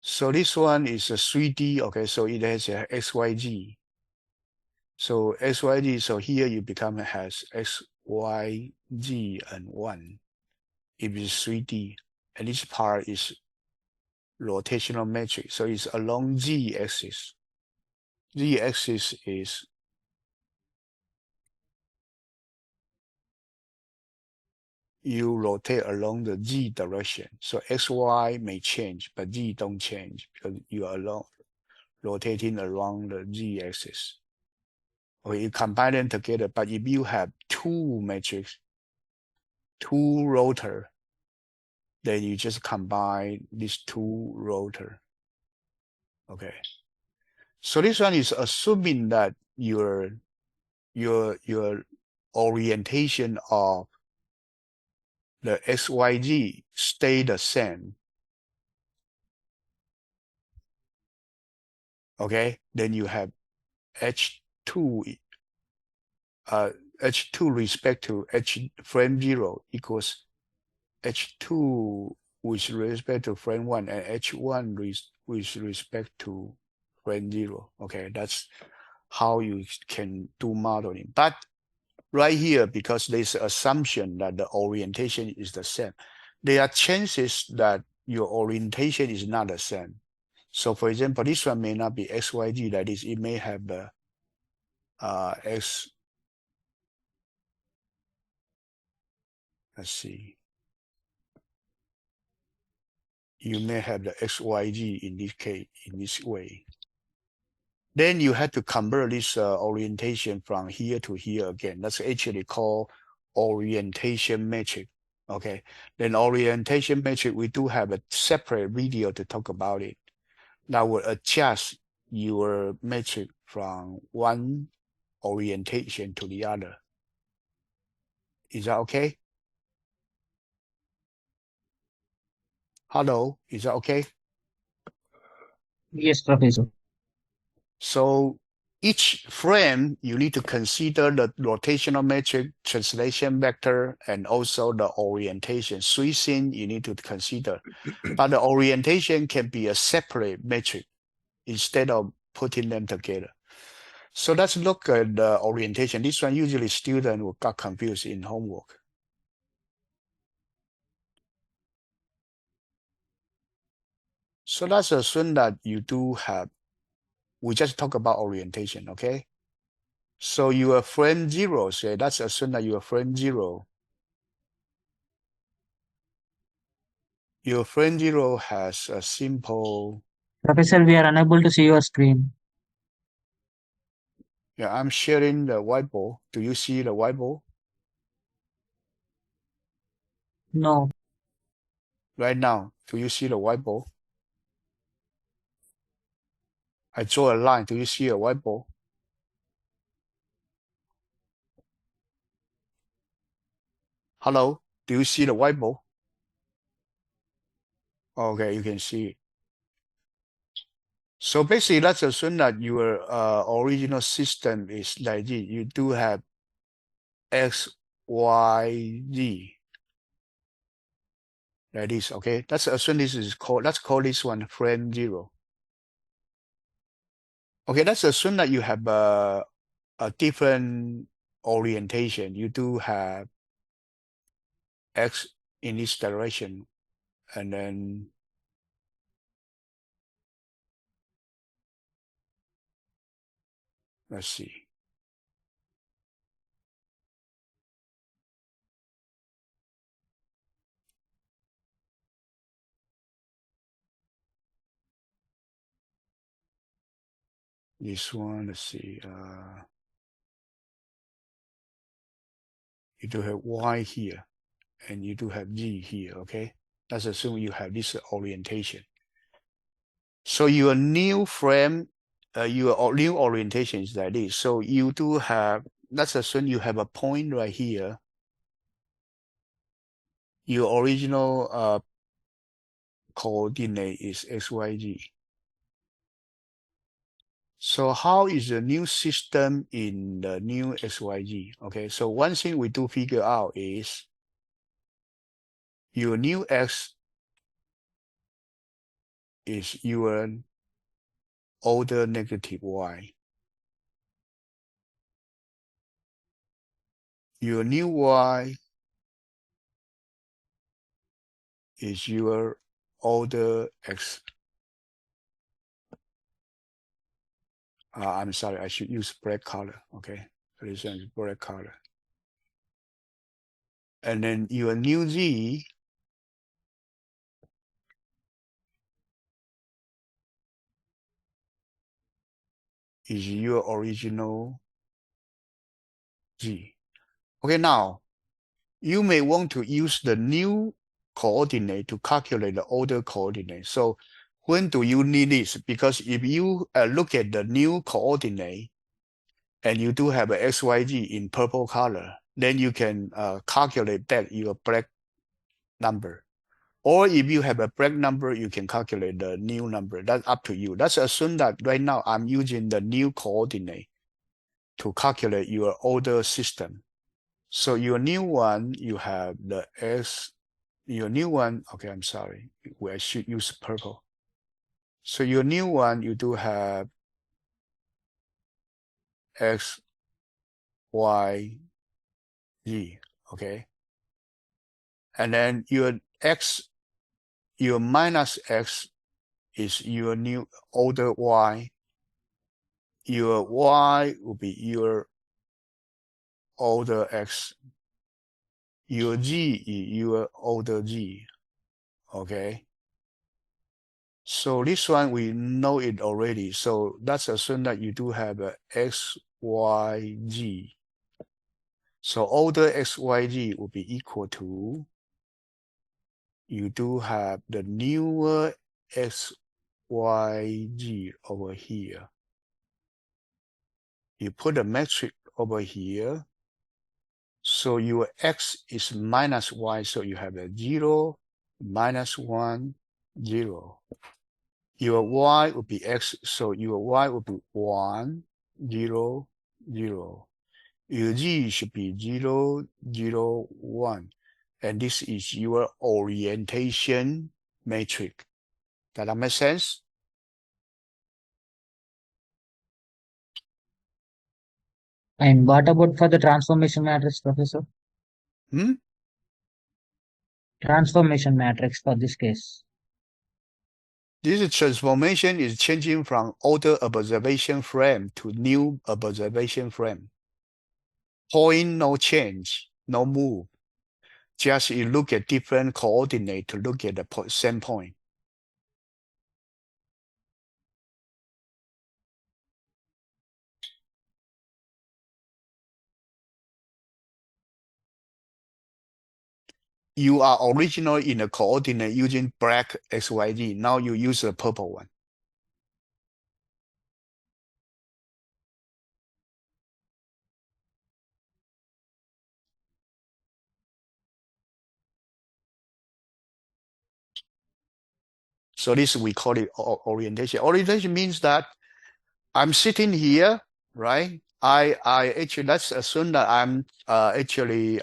So this one is a 3D, okay, so it has a XYZ. So XYZ, so here you become has XYZ and 1. It is 3D. And this part is rotational matrix. So it's along Z axis. Z axis is you rotate along the Z direction. So XY may change, but Z don't change because you are rotating around the Z axis. Okay, you combine them together, but if you have two matrix, two rotor, then you just combine these two rotor. Okay. So this one is assuming that your orientation of the XYZ stay the same. Okay, then you have H2 H2 respect to H frame 0 equals H2 with respect to frame 1 and H1 with respect to frame 0. Okay, that's how you can do modeling. But right here, because there's an assumption that the orientation is the same, there are chances that your orientation is not the same. So for example, this one may not be XYZ like this. It may have the X. Let's see. You may have the XYZ in this case, in this way. Then you have to convert this orientation from here to here again. That's actually called orientation metric. Okay. Then orientation metric, we do have a separate video to talk about it. That will adjust your metric from one orientation to the other. Is that okay? Hello, is that okay? Yes, Professor. So each frame, you need to consider the rotational metric, translation vector, and also the orientation. Three things you need to consider. But the orientation can be a separate metric. instead of putting them together. So let's look at the orientation. This one usually students will get confused in homework. So let's assume that you do have, we just talk about orientation, okay? So your frame 0, say let's assume that your frame 0. Your frame 0 has a simple. Professor, we are unable to see your screen. Yeah, I'm sharing the whiteboard. Do you see the whiteboard? No. Right now, do you see the whiteboard? I draw a line. Do you see a whiteboard? Hello? Do you see the whiteboard? Okay, you can see it. So basically, let's assume that your original system is like this. You do have X, Y, Z. Like this, okay? Let's assume this is called, let's call this one frame 0. Okay, let's assume that you have a different orientation. You do have X in this direction, and then let's see. This one, let's see. You do have Y here, and you do have Z here, okay? Let's assume you have this orientation. So your new frame, your new orientation is like this. So you do have, let's assume you have a point right here. Your original coordinate is XYZ. So how is the new system in the new XYZ? Okay, so one thing we do figure out is your new X is your order negative Y. Your new Y is your order X. I'm sorry, I should use black color, okay? So this one is black color. And then your new Z is your original Z. Okay, now you may want to use the new coordinate to calculate the order coordinate. So when do you need this? Because if you look at the new coordinate and you do have a XYZ in purple color, then you can calculate that your black number. Or if you have a black number, you can calculate the new number. That's up to you. Let's assume that right now I'm using the new coordinate to calculate your order system. So your new one, you have the X, your new one, okay, I'm sorry, I should use purple. So your new one, you do have X, Y, Z, okay? And then your X, your minus X is your new order Y. Your Y will be your order X. Your Z is your order Z, okay? So this one, we know it already. So let's assume that you do have a X, Y, Z. So order X, Y, Z will be equal to, you do have the newer X, Y, Z over here. You put the matrix over here. So your X is minus Y. So you have a 0, minus 1, 0. Your Y will be X. So your Y will be 1, 0, 0. Your Z should be 0, 0, 1. And this is your orientation matrix. Does that make sense? And what about for the transformation matrix, Professor? Hmm? Transformation matrix for this case. This transformation is changing from older observation frame to new observation frame. Point no change, no move. Just you look at different coordinate to look at the same point. You are originally in the coordinate using black XYZ. Now you use the purple one. So this we call it orientation. Orientation means that I'm sitting here, right? I actually, let's assume that I'm actually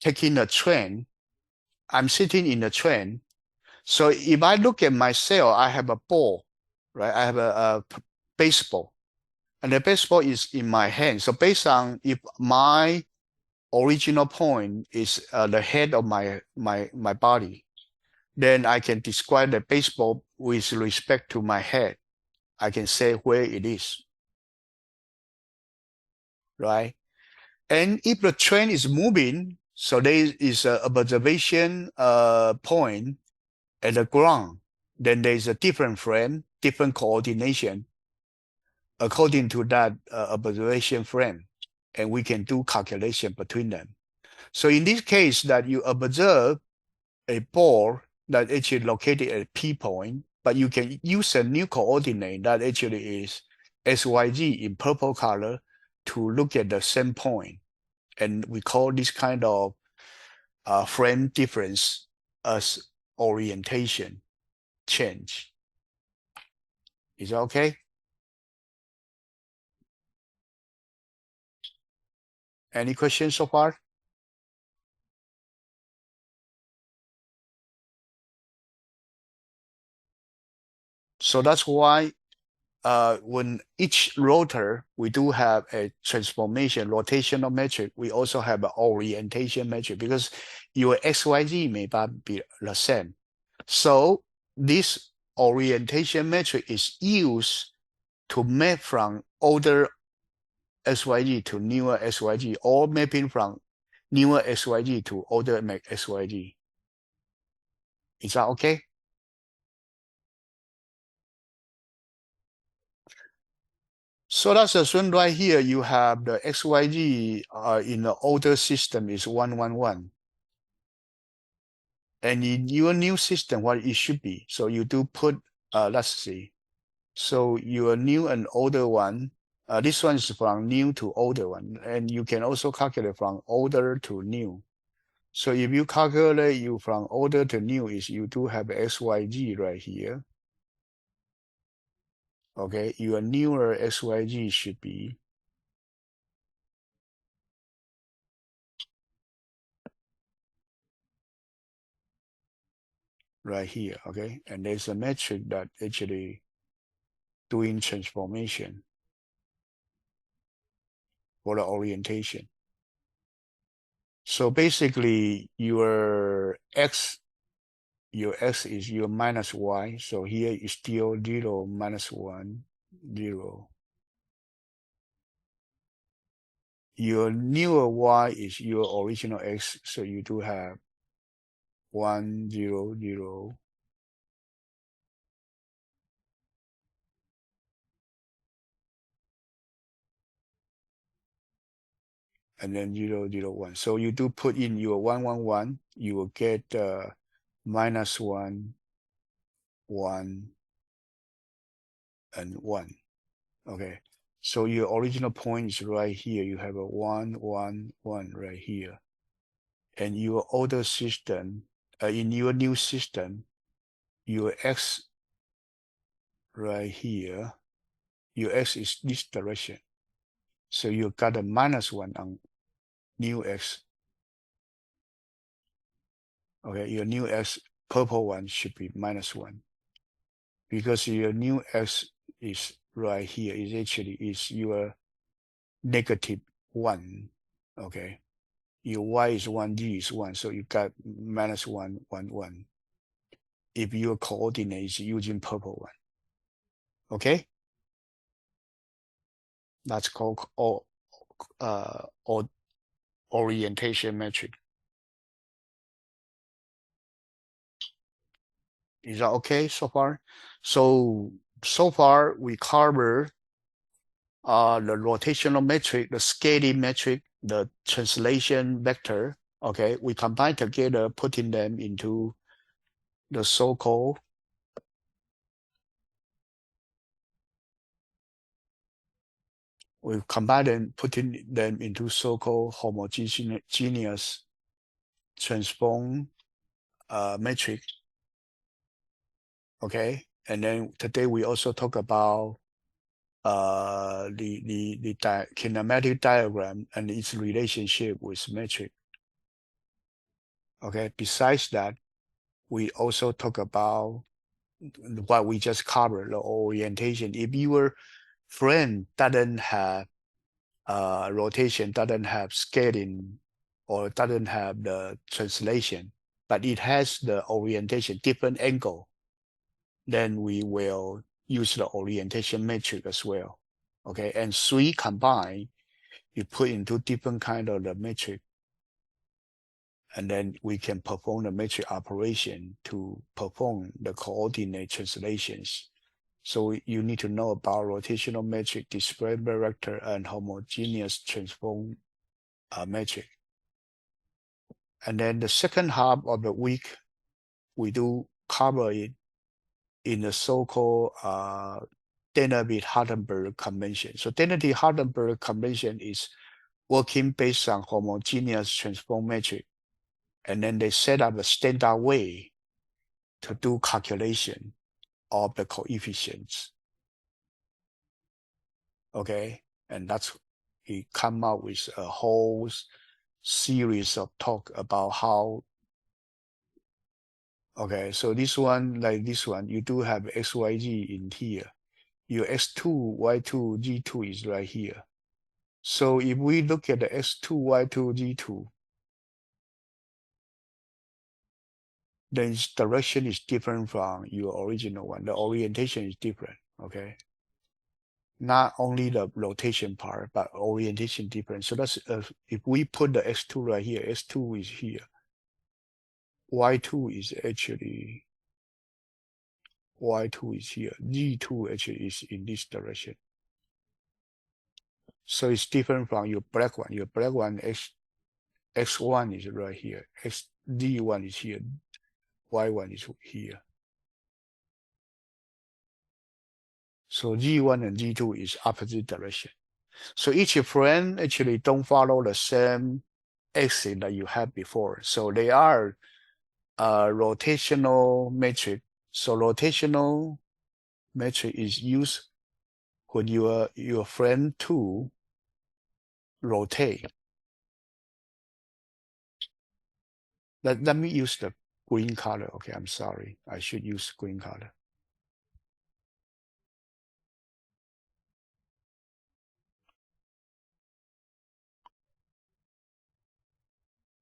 taking a train. I'm sitting in a train. So if I look at myself, I have a ball, right? I have a baseball, and the baseball is in my hand. So based on if my original point is the head of my body, then I can describe the baseball with respect to my head. I can say where it is, right? And if the train is moving, so there is an observation point at the ground, then there is a different frame, different coordination according to that observation frame, and we can do calculation between them. So in this case, that you observe a ball that actually located at P point, but you can use a new coordinate that actually is XYZ in purple color to look at the same point. And we call this kind of frame difference as orientation change. Is that okay? Any questions so far? So that's why when each rotor, we do have a transformation, rotational metric. We also have an orientation metric because your XYZ may not be the same. So this orientation metric is used to map from older XYZ to newer XYZ, or mapping from newer XYZ to older XYZ. Is that okay? So that's assume right here you have the XYZ in the older system is 111. And in your new system, what it should be. So you do put, let's see. So your new and older one, this one is from new to older one. And you can also calculate from older to new. So if you calculate you from older to new, is you do have XYZ right here. Okay, your newer XYZ should be right here, okay? And there's a metric that actually doing transformation for the orientation. So basically your x is your minus y. So here is still 0, -1, 0. Your newer y is your original x. So you do have 1, 0, 0. And then 0, 0, 1. So you do put in your 1, 1, 1. You will get -1, 1, and 1. Okay. So your original point is right here. You have a 1, 1, 1 right here. And your older system, in your new system, your x right here, your x is this direction. So you got a -1 on new x. Okay, your new x, purple one should be -1. Because your new x is right here, is actually is your -1. Okay. Your y is 1, z is 1, so you got -1, 1, 1. If your coordinate is using purple one. Okay? That's called orientation metric. Is that okay so far? So far we cover the rotational metric, the scaling metric, the translation vector. Okay, we combine together, putting them into the so-called putting them into so-called homogeneous transform metric. Okay, and then today we also talk about the kinematic diagram and its relationship with metric. Okay, besides that, we also talk about what we just covered, the orientation. If your friend doesn't have rotation, doesn't have scaling, or doesn't have the translation, but it has the orientation, different angle, then we will use the orientation metric as well. Okay, and three combined, you put into different kind of the metric, and then we can perform the metric operation to perform the coordinate translations. So you need to know about rotational metric, displacement vector, and homogeneous transform metric. And then the second half of the week, we do cover it in the so-called Denneville-Hardenberg convention. So Denneville-Hardenberg convention is working based on homogeneous transform metric. And then they set up a standard way to do calculation of the coefficients. Okay, and that's he come up with a whole series of talk about how. Okay, so this one, like this one, you do have XYZ in here. Your X2, Y2, G2 is right here. So if we look at the X2, Y2, G2, then its direction is different from your original one. The orientation is different, okay? Not only the rotation part, but orientation different. So that's if we put the X2 right here, X2 is here. Y2 is actually, Y2 is here. G2 actually is in this direction. So it's different from your black one. Your black one, X1 is right here. D1 is here. Y1 is here. So G1 and G2 is opposite direction. So each frame actually don't follow the same axis that you had before. So they are rotational metric. So rotational metric is used when your frame 2 rotate. Let me use the green color. Okay, I'm sorry. I should use green color.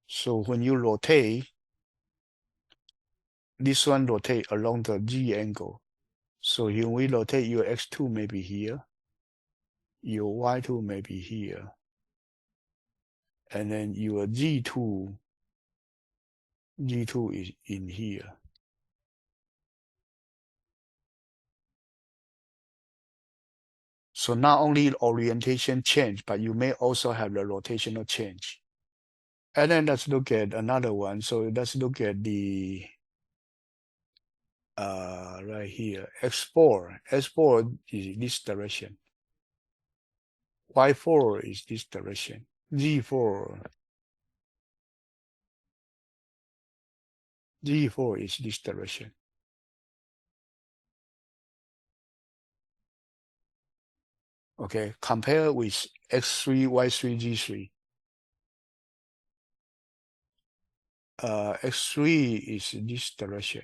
So when you rotate, this one rotate along the G angle. So when we rotate, your X2 may be here, your Y2 may be here, and then your G2 is in here. So not only orientation change, but you may also have the rotational change. And then let's look at another one. So let's look at the right here, X4. X4 is this direction. Y4 is this direction. G4 is this direction. Okay, compare with X3, Y3, G3. X3 is this direction.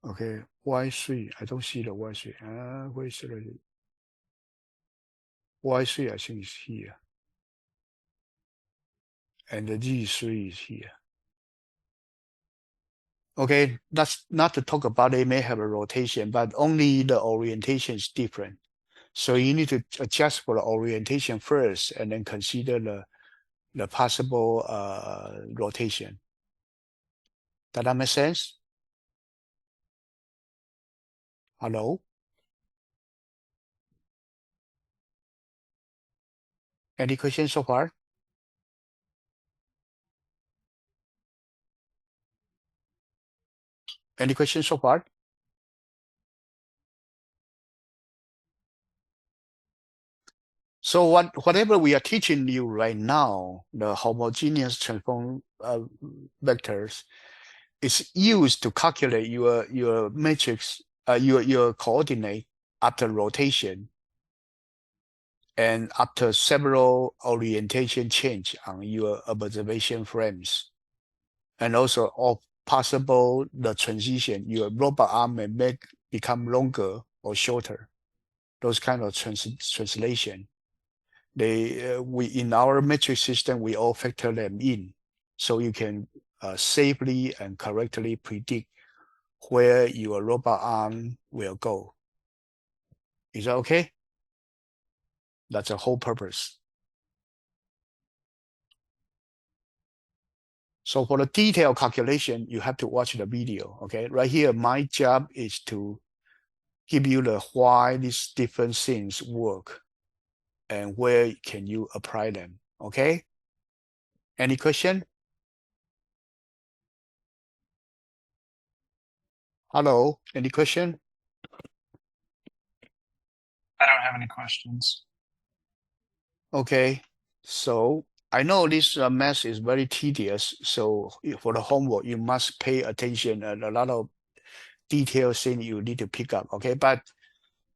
Okay, Y3. I don't see the Y3. Where's the Y3? I think is here. And the G3 is here. Okay, that's not to talk about they may have a rotation, but only the orientation is different. So you need to adjust for the orientation first and then consider the possible rotation. Does that make sense? Hello? Any questions so far? Any questions so far? So whatever we are teaching you right now, the homogeneous transform vectors, is used to calculate your matrix, your coordinate after rotation and after several orientation change on your observation frames, and also of possible the transition, your robot arm may become longer or shorter. Those kind of translation. We in our metric system, we all factor them in, so you can safely and correctly predict where your robot arm will go. Is that okay? That's the whole purpose. So for the detailed calculation, you have to watch the video. Okay, right here, my job is to give you the why these different things work and where can you apply them. Okay. Any question? Hello. Any question? I don't have any questions. Okay. So I know this math is very tedious. So for the homework, you must pay attention and a lot of detailed things you need to pick up. Okay. But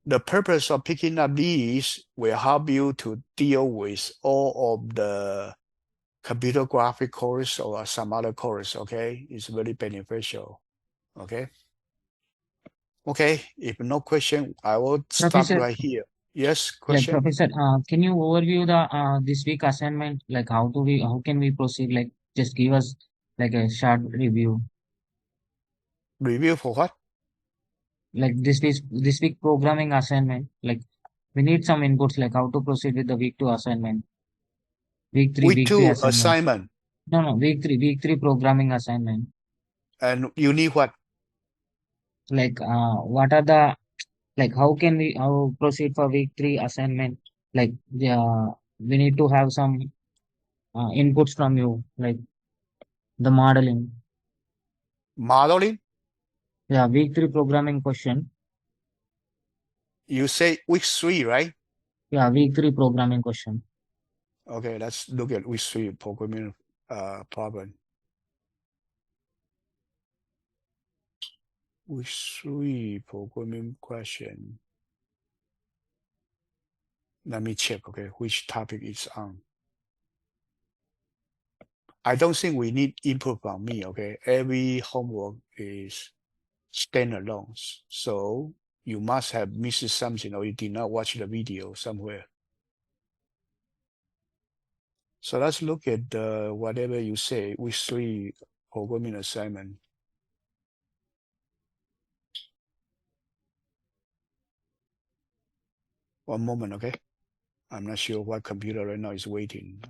the purpose of picking up these will help you to deal with all of the computer graphic course or some other course. Okay. It's very beneficial. Okay. Okay. If no question, I will stop Professor, right here. Yes, like question? Professor, can you overview the this week assignment? Like how can we proceed? Like just give us like a short review. Review for what? Like this week programming assignment. Like we need some inputs like how to proceed with the week two assignment. Week Week three two assignment. assignment. No, week three programming assignment. And you need what? Like what are the like how proceed for week three assignment? Like we need to have some inputs from you, like the modeling. Modeling? Yeah, week three programming question. You say week three, right? Yeah, week three programming question. Okay, let's look at week three programming problem. Week three programming question. Let me check, okay, which topic is on. I don't think we need input from me, okay? Every homework is standalone. So you must have missed something or you did not watch the video somewhere. So let's look at whatever you say, week three programming assignment. One moment, okay? I'm not sure what computer right now is waiting.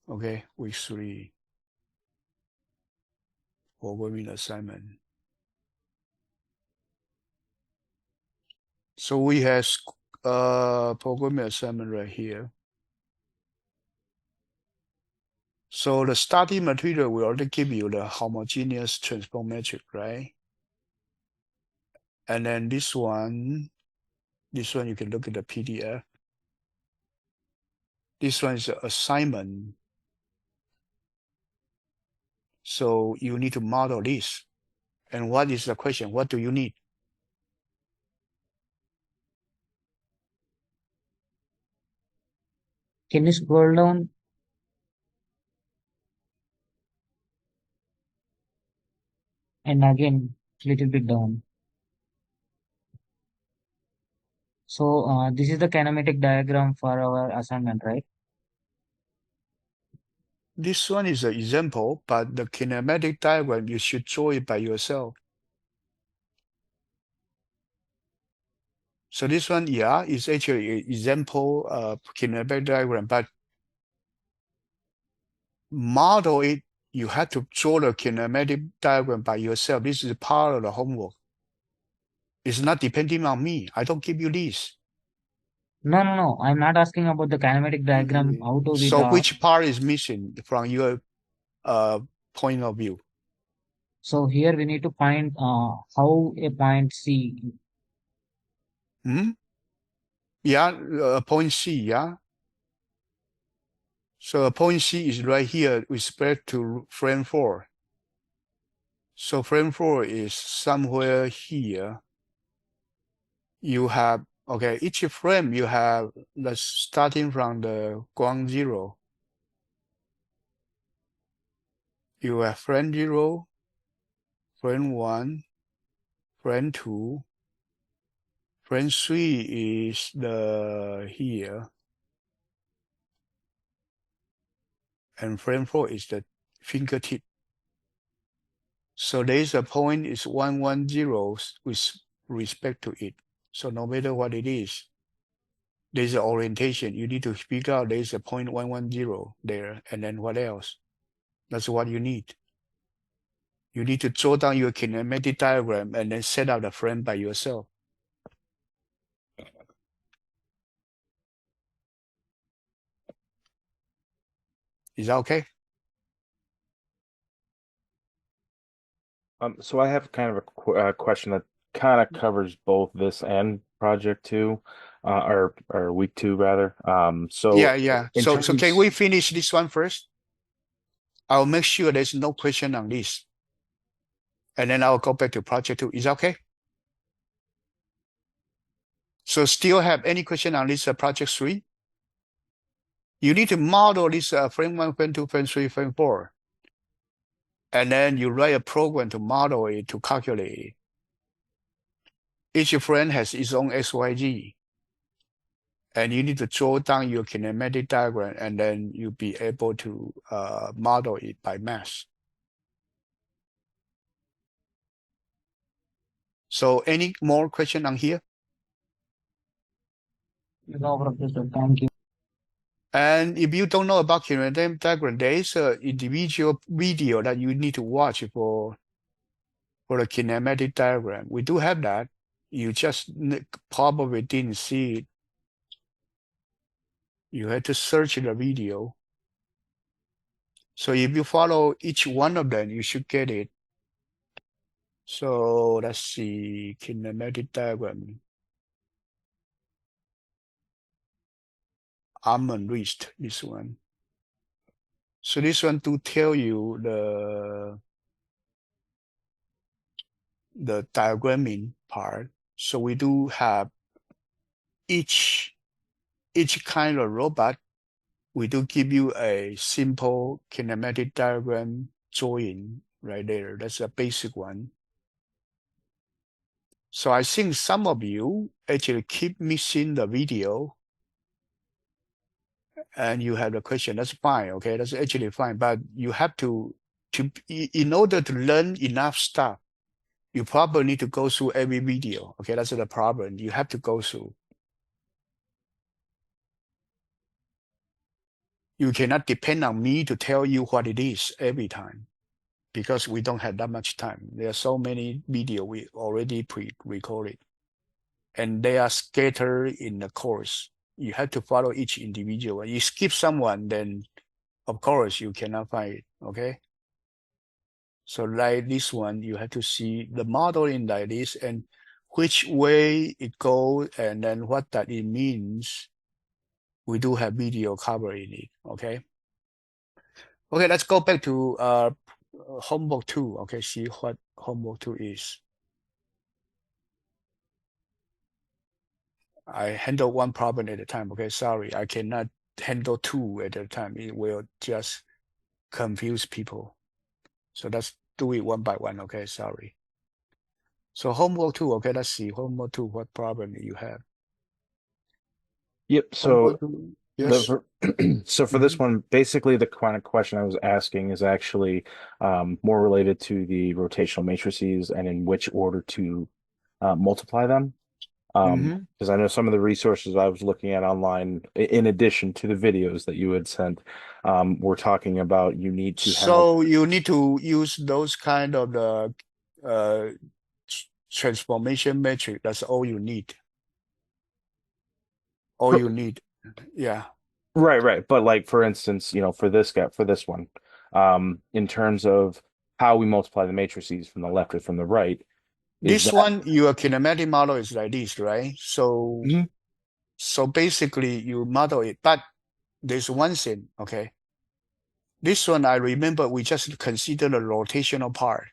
Okay, week three programming assignment. So we have programming assignment right here. So the study material will already give you the homogeneous transform metric, right? And then this one you can look at the PDF. This one is an assignment. So you need to model this. And what is the question? What do you need? Can you scroll down? and again little bit down. So this is the kinematic diagram for our assignment, right? This one is an example, but the kinematic diagram, you should draw it by yourself. So this one, yeah, is actually an example kinematic diagram, but model it, you have to draw the kinematic diagram by yourself. This is part of the homework. It's not depending on me. I don't give you this. No. I'm not asking about the kinematic diagram, how to be So draw. which part is missing from your point of view? So here we need to find how a point C. Hmm? Yeah, point C, yeah. So point C is right here with respect to frame 4. So frame 4 is somewhere here. You have, okay, each frame you have, that's starting from the ground 0. You have frame 0, frame 1, frame 2, frame 3 is the here, and frame 4 is the fingertip. So there's a point is 110 with respect to it. So no matter what it is, there's an orientation. You need to figure out there's a point 110 there, and then what else? That's what you need. You need to draw down your kinematic diagram and then set out the frame by yourself. Is that okay? So I have kind of a question that kind of covers both this and project 2, or week 2 rather. So Yeah. in So terms, can we finish this one first? I'll make sure there's no question on this. And then I'll go back to project 2. Is that okay? So still have any question on this project 3? You need to model this frame 1, frame 2, frame 3, frame 4. And then you write a program to model it, to calculate it. Each frame has its own XYZ. And you need to draw down your kinematic diagram, and then you'll be able to model it by math. So any more question on here? No, Professor, thank you. And if you don't know about kinematic diagram, there is an individual video that you need to watch for the kinematic diagram. We do have that. You just probably didn't see it. You had to search the video. So if you follow each one of them, you should get it. So let's see, kinematic diagram. Arm and wrist, this one. So this one to tell you the diagramming part. So we do have each kind of robot, we do give you a simple kinematic diagram drawing right there. That's a basic one. So I think some of you actually keep missing the video and you have the question. That's fine, okay? That's actually fine. But you have to in order to learn enough stuff, you probably need to go through every video. Okay, that's the problem. You have to go through. You cannot depend on me to tell you what it is every time because we don't have that much time. There are so many video we already pre-recorded and they are scattered in the course. You have to follow each individual. You skip someone, then of course you cannot find it, okay? So like this one, you have to see the modeling like this and which way it goes and then what that it means. We do have video covering it, okay? Okay, let's go back to homework 2, okay, see what homework 2 is. I handle one problem at a time, okay, sorry, I cannot handle 2 at a time. It will just confuse people. So that's do it one by one. Okay, sorry. So homework 2, okay, let's see. Homework 2, what problem do you have? Yep. So Homework 2, yes. so for this one, basically the kind of question I was asking is actually more related to the rotational matrices and in which order to multiply them. Because I know some of the resources I was looking at online, in addition to the videos that you had sent, were talking about you need to have. So you need to use those kind of the transformation matrix. That's all you need. All you need. Yeah. Right. But like for instance, for this guy, for this one, in terms of how we multiply the matrices from the left or from the right, is This that one, your kinematic model is like this, right? So, Mhm. so basically you model it, but there's one thing, okay? This one, I remember we just consider the rotational part.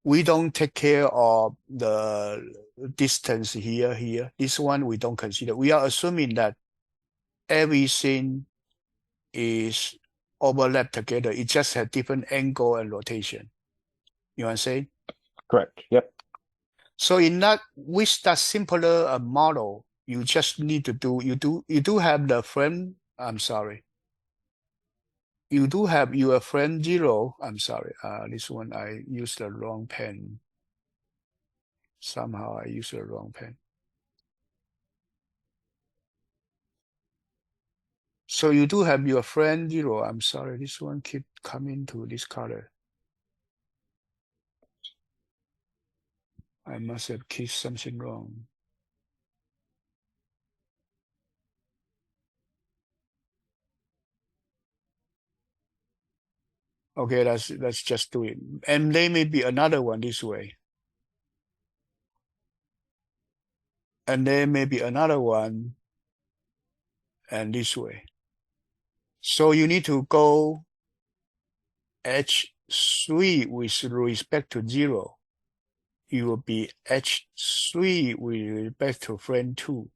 We don't take care of the distance here. This one we don't consider. We are assuming that everything is overlapped together. It just has different angle and rotation. You know what I'm saying? correct? Yep. So in that, with that simpler model, you just need to do, you do have the frame, I'm sorry. You do have your frame 0. I'm sorry. This one I used the wrong pen. Somehow I used the wrong pen. So you do have your frame 0. I'm sorry. This one keep coming to this color. I must have kissed something wrong. Okay, let's just do it. And there may be another one this way. And there may be another one and this way. So you need to go H3 with respect to 0. It will be H3 with respect to frame 2.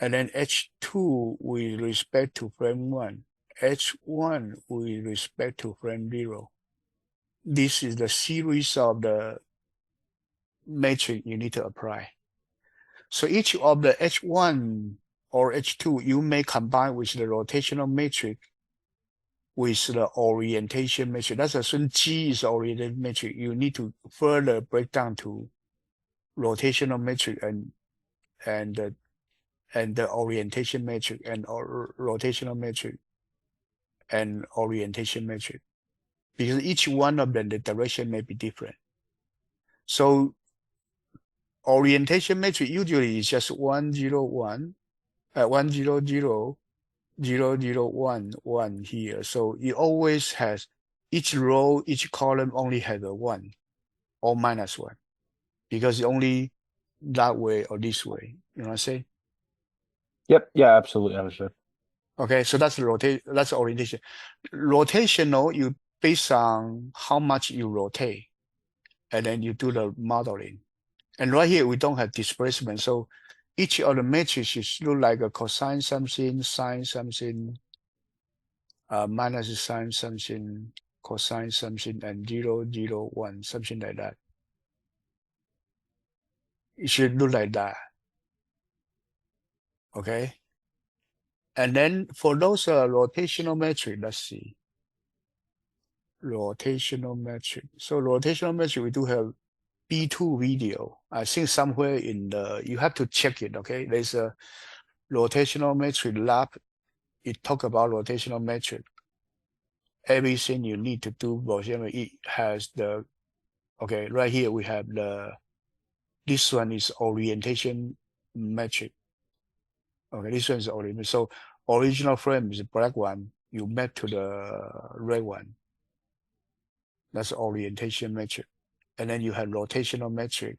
And then H2 with respect to frame 1. H1 with respect to frame 0. This is the series of the matrix you need to apply. So each of the H1 or H2, you may combine with the rotational matrix with the orientation matrix. That's assume G is orientation matrix. You need to further break down to rotational matrix and the orientation matrix and rotational matrix and orientation matrix. Because each one of them, the direction may be different. So orientation matrix usually is just 1, 0, 1, 1, 0, 0, 0, 0, 1, 1 here. So it always has, each row, each column only has a 1 or minus 1 because it's only that way or this way. You know what I'm saying? Yep. Yeah, absolutely understood. Okay, so that's that's orientation. Rotational, you based on how much you rotate, and then you do the modeling. And right here, we don't have displacement. So each of the matrices look like a cosine something, sine something, minus sine something, cosine something, and 0, 0, 1, something like that. It should look like that. Okay. And then for those rotational metric, let's see. Rotational metric. So rotational metric, we do have B2 video. I think somewhere in the, you have to check it, okay? There's a rotational metric lab. It talk about rotational metric. Everything you need to do, it has the, okay, right here we have this one is orientation metric. Okay, this one is orientation. So original frame is the black one. You map to the red one. That's orientation metric. And then you have rotational metric.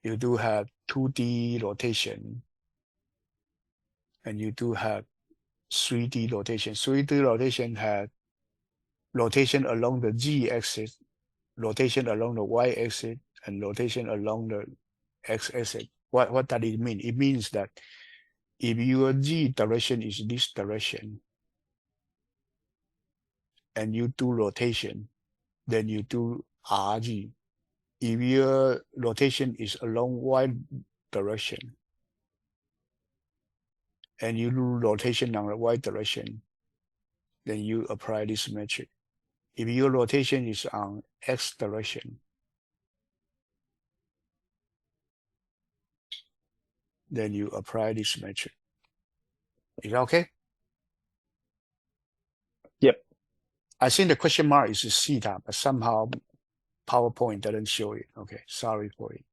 You do have 2D rotation. And you do have 3D rotation. 3D rotation has rotation along the Z-axis, rotation along the Y-axis, and rotation along the X-axis. What does it mean? It means that if your Z direction is this direction, and you do rotation, then you do RG. If your rotation is along y direction, and you do rotation on the y direction, then you apply this metric. If your rotation is on x direction, then you apply this metric. Is that okay? Yep. I think the question mark is theta, but somehow PowerPoint doesn't show it. Okay, sorry for it.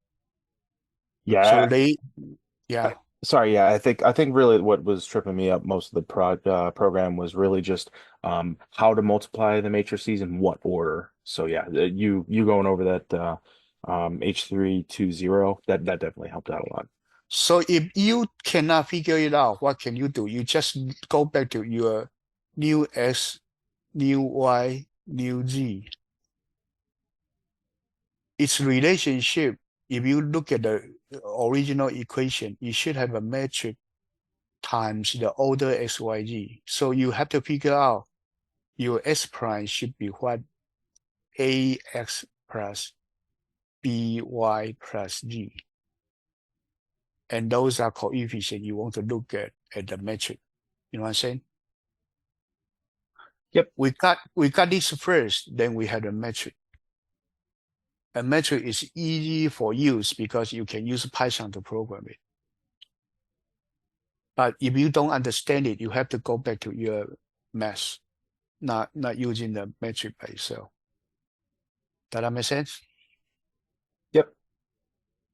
Yeah. So yeah. Sorry, yeah, I think really what was tripping me up most of the program was really just how to multiply the matrices in what order. So yeah, you going over that H320, that definitely helped out a lot. So if you cannot figure it out, what can you do? You just go back to your new x, new y, new z. Its relationship, if you look at the original equation, you should have a metric times the order xyz. So you have to figure out your s prime should be what? Ax plus by plus z. And those are coefficients you want to look at the metric. You know what I'm saying? Yep. We got this first, then we have the metric. A metric is easy for use because you can use Python to program it. But if you don't understand it, you have to go back to your math, not using the metric by itself. Does that make sense? Yep.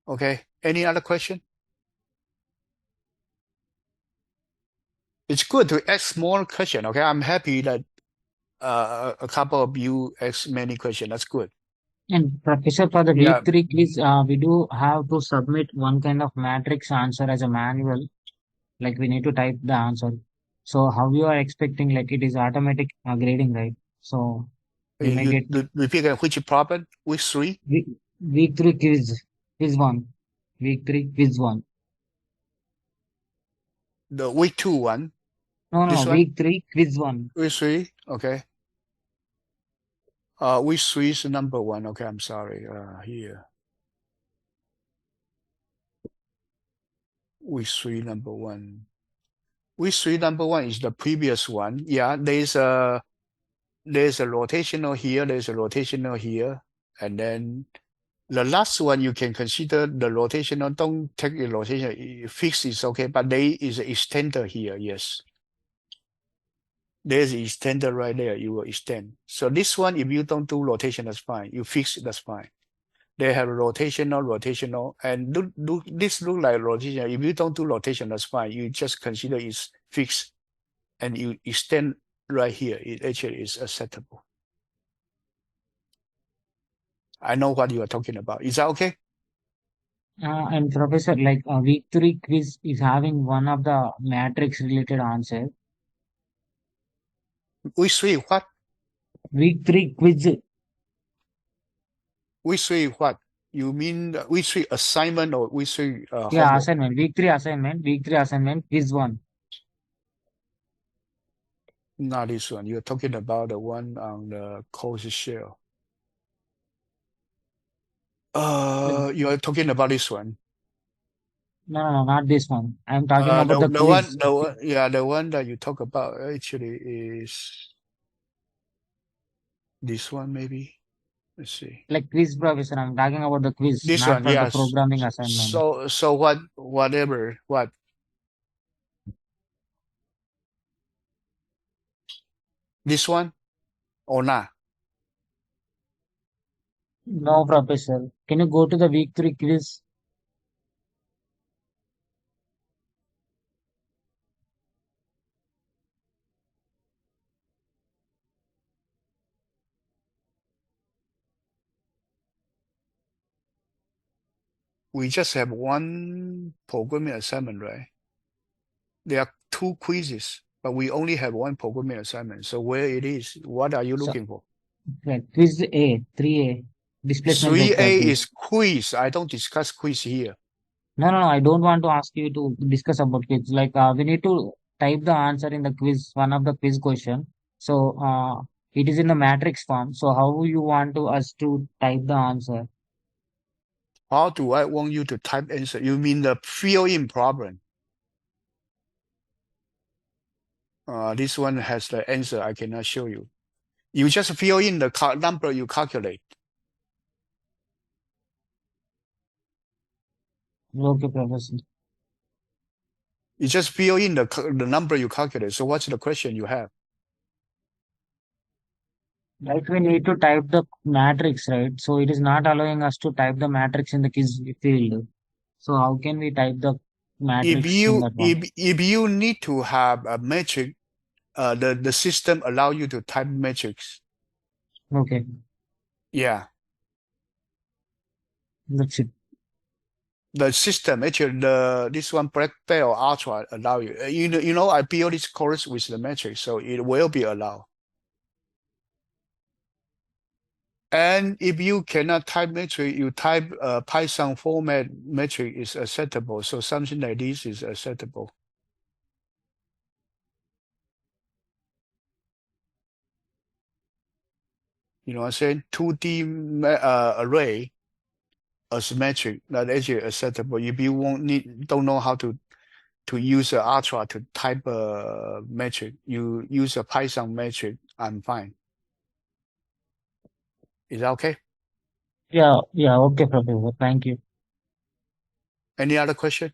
Okay. Any other question? It's good to ask more question. Okay, I'm happy that a couple of you ask many questions. That's good. And Professor, for the Yeah. week 3 quiz, we do have to submit one kind of matrix answer as a manual. Like we need to type the answer. So how you are expecting, like it is automatic grading, right? So we may You get repeat again, which problem? Week 3? week 3 quiz 1. Week 3 quiz 1. The week 2 one? No, This one? week 3 quiz 1. Week 3? Okay. Week 3 is number 1. Okay, I'm sorry. Here. Week 3 number 1. Week 3 number 1 is the previous one. Yeah, there's a rotational here, there's a rotational here, and then the last one you can consider the rotational. Don't take the rotation. Fixed is okay, but there is an extender here. Yes, there's an extender right there. You will extend. So this one, if you don't do rotation, that's fine. You fix it, that's fine. They have rotational, and this look like rotation. If you don't do rotation, that's fine. You just consider it's fixed, and you extend right here. It actually is acceptable. I know what you are talking about. Is that okay? And Professor, like week 3 quiz is having one of the matrix related answer. Week 3 what? Week 3 quiz. Week 3 what? You mean week 3 assignment or week 3 Yeah, homework? assignment. Week 3 assignment, quiz 1. Not this one. You're talking about the one on the course shell. You are talking about this one. No, not this one. I'm talking about the quiz. The one that you talk about actually is this one, maybe. Let's see. Like quiz, Professor. I'm talking about the quiz, This not one, for the yes. programming assignment. So whatever, what? This one or not? No, Professor. Can you go to the week 3 quiz? We just have one programming assignment, right? There are 2 quizzes, but we only have one programming assignment. So where it is, what are you So, looking for? quiz A, 3A, displacement vector 3A quiz. is quiz. I don't discuss quiz here. No, I don't want to ask you to discuss about quiz. Like we need to type the answer in the quiz, one of the quiz question. So It is in the matrix form. So how you want us to type the answer? How do I want you to type answer? You mean the fill-in problem? This one has the answer. I cannot show you. You just fill in the number you calculate. Okay, Professor. You just fill in the number you calculate. So what's the question you have? Like we need to type the matrix, right? So it is not allowing us to type the matrix in the quiz field. So how can we type the matrix in that one? If you need to have a matrix, the system allow you to type matrix. Okay, Yeah, that's it. the system actually this one black belt ultra allow you. You know I built this course with the matrix, so it will be allowed. And if you cannot type matrix, you type Python format matrix is acceptable. So something like this is acceptable. You know what I'm saying? 2D array as metric that actually acceptable. If you don't know how to use a Ultra to type a metric, you use a Python metric, I'm fine. Is that okay? Yeah, okay, Professor. Thank you. Any other question?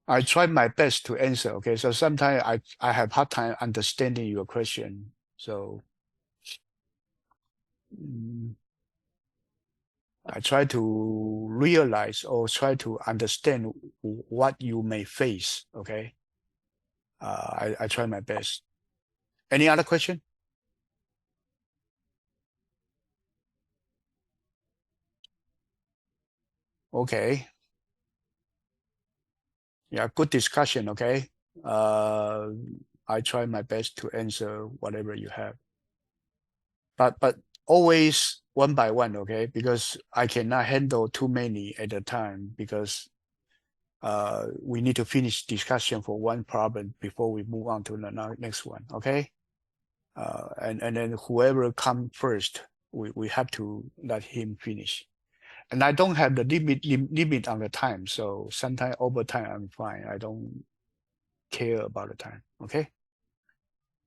I try my best to answer. Okay, so sometimes I have hard time understanding your question. So I try to realize or try to understand what you may face. Okay, I try my best. Any other question? Okay. Yeah, good discussion. Okay. I try my best to answer whatever you have. But always one by one, okay? Because I cannot handle too many at a time because we need to finish discussion for one problem before we move on to the next one, okay? And then whoever come first, we have to let him finish. And I don't have the limit on the time, so sometimes over time I'm fine. I don't care about the time, okay?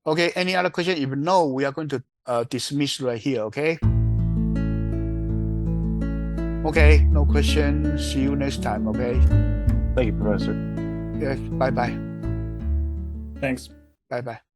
Okay, any other question? If no, we are going to dismiss right here, okay? Okay, no question. See you next time, okay? Thank you, Professor. Yes, bye-bye. Thanks. Bye-bye.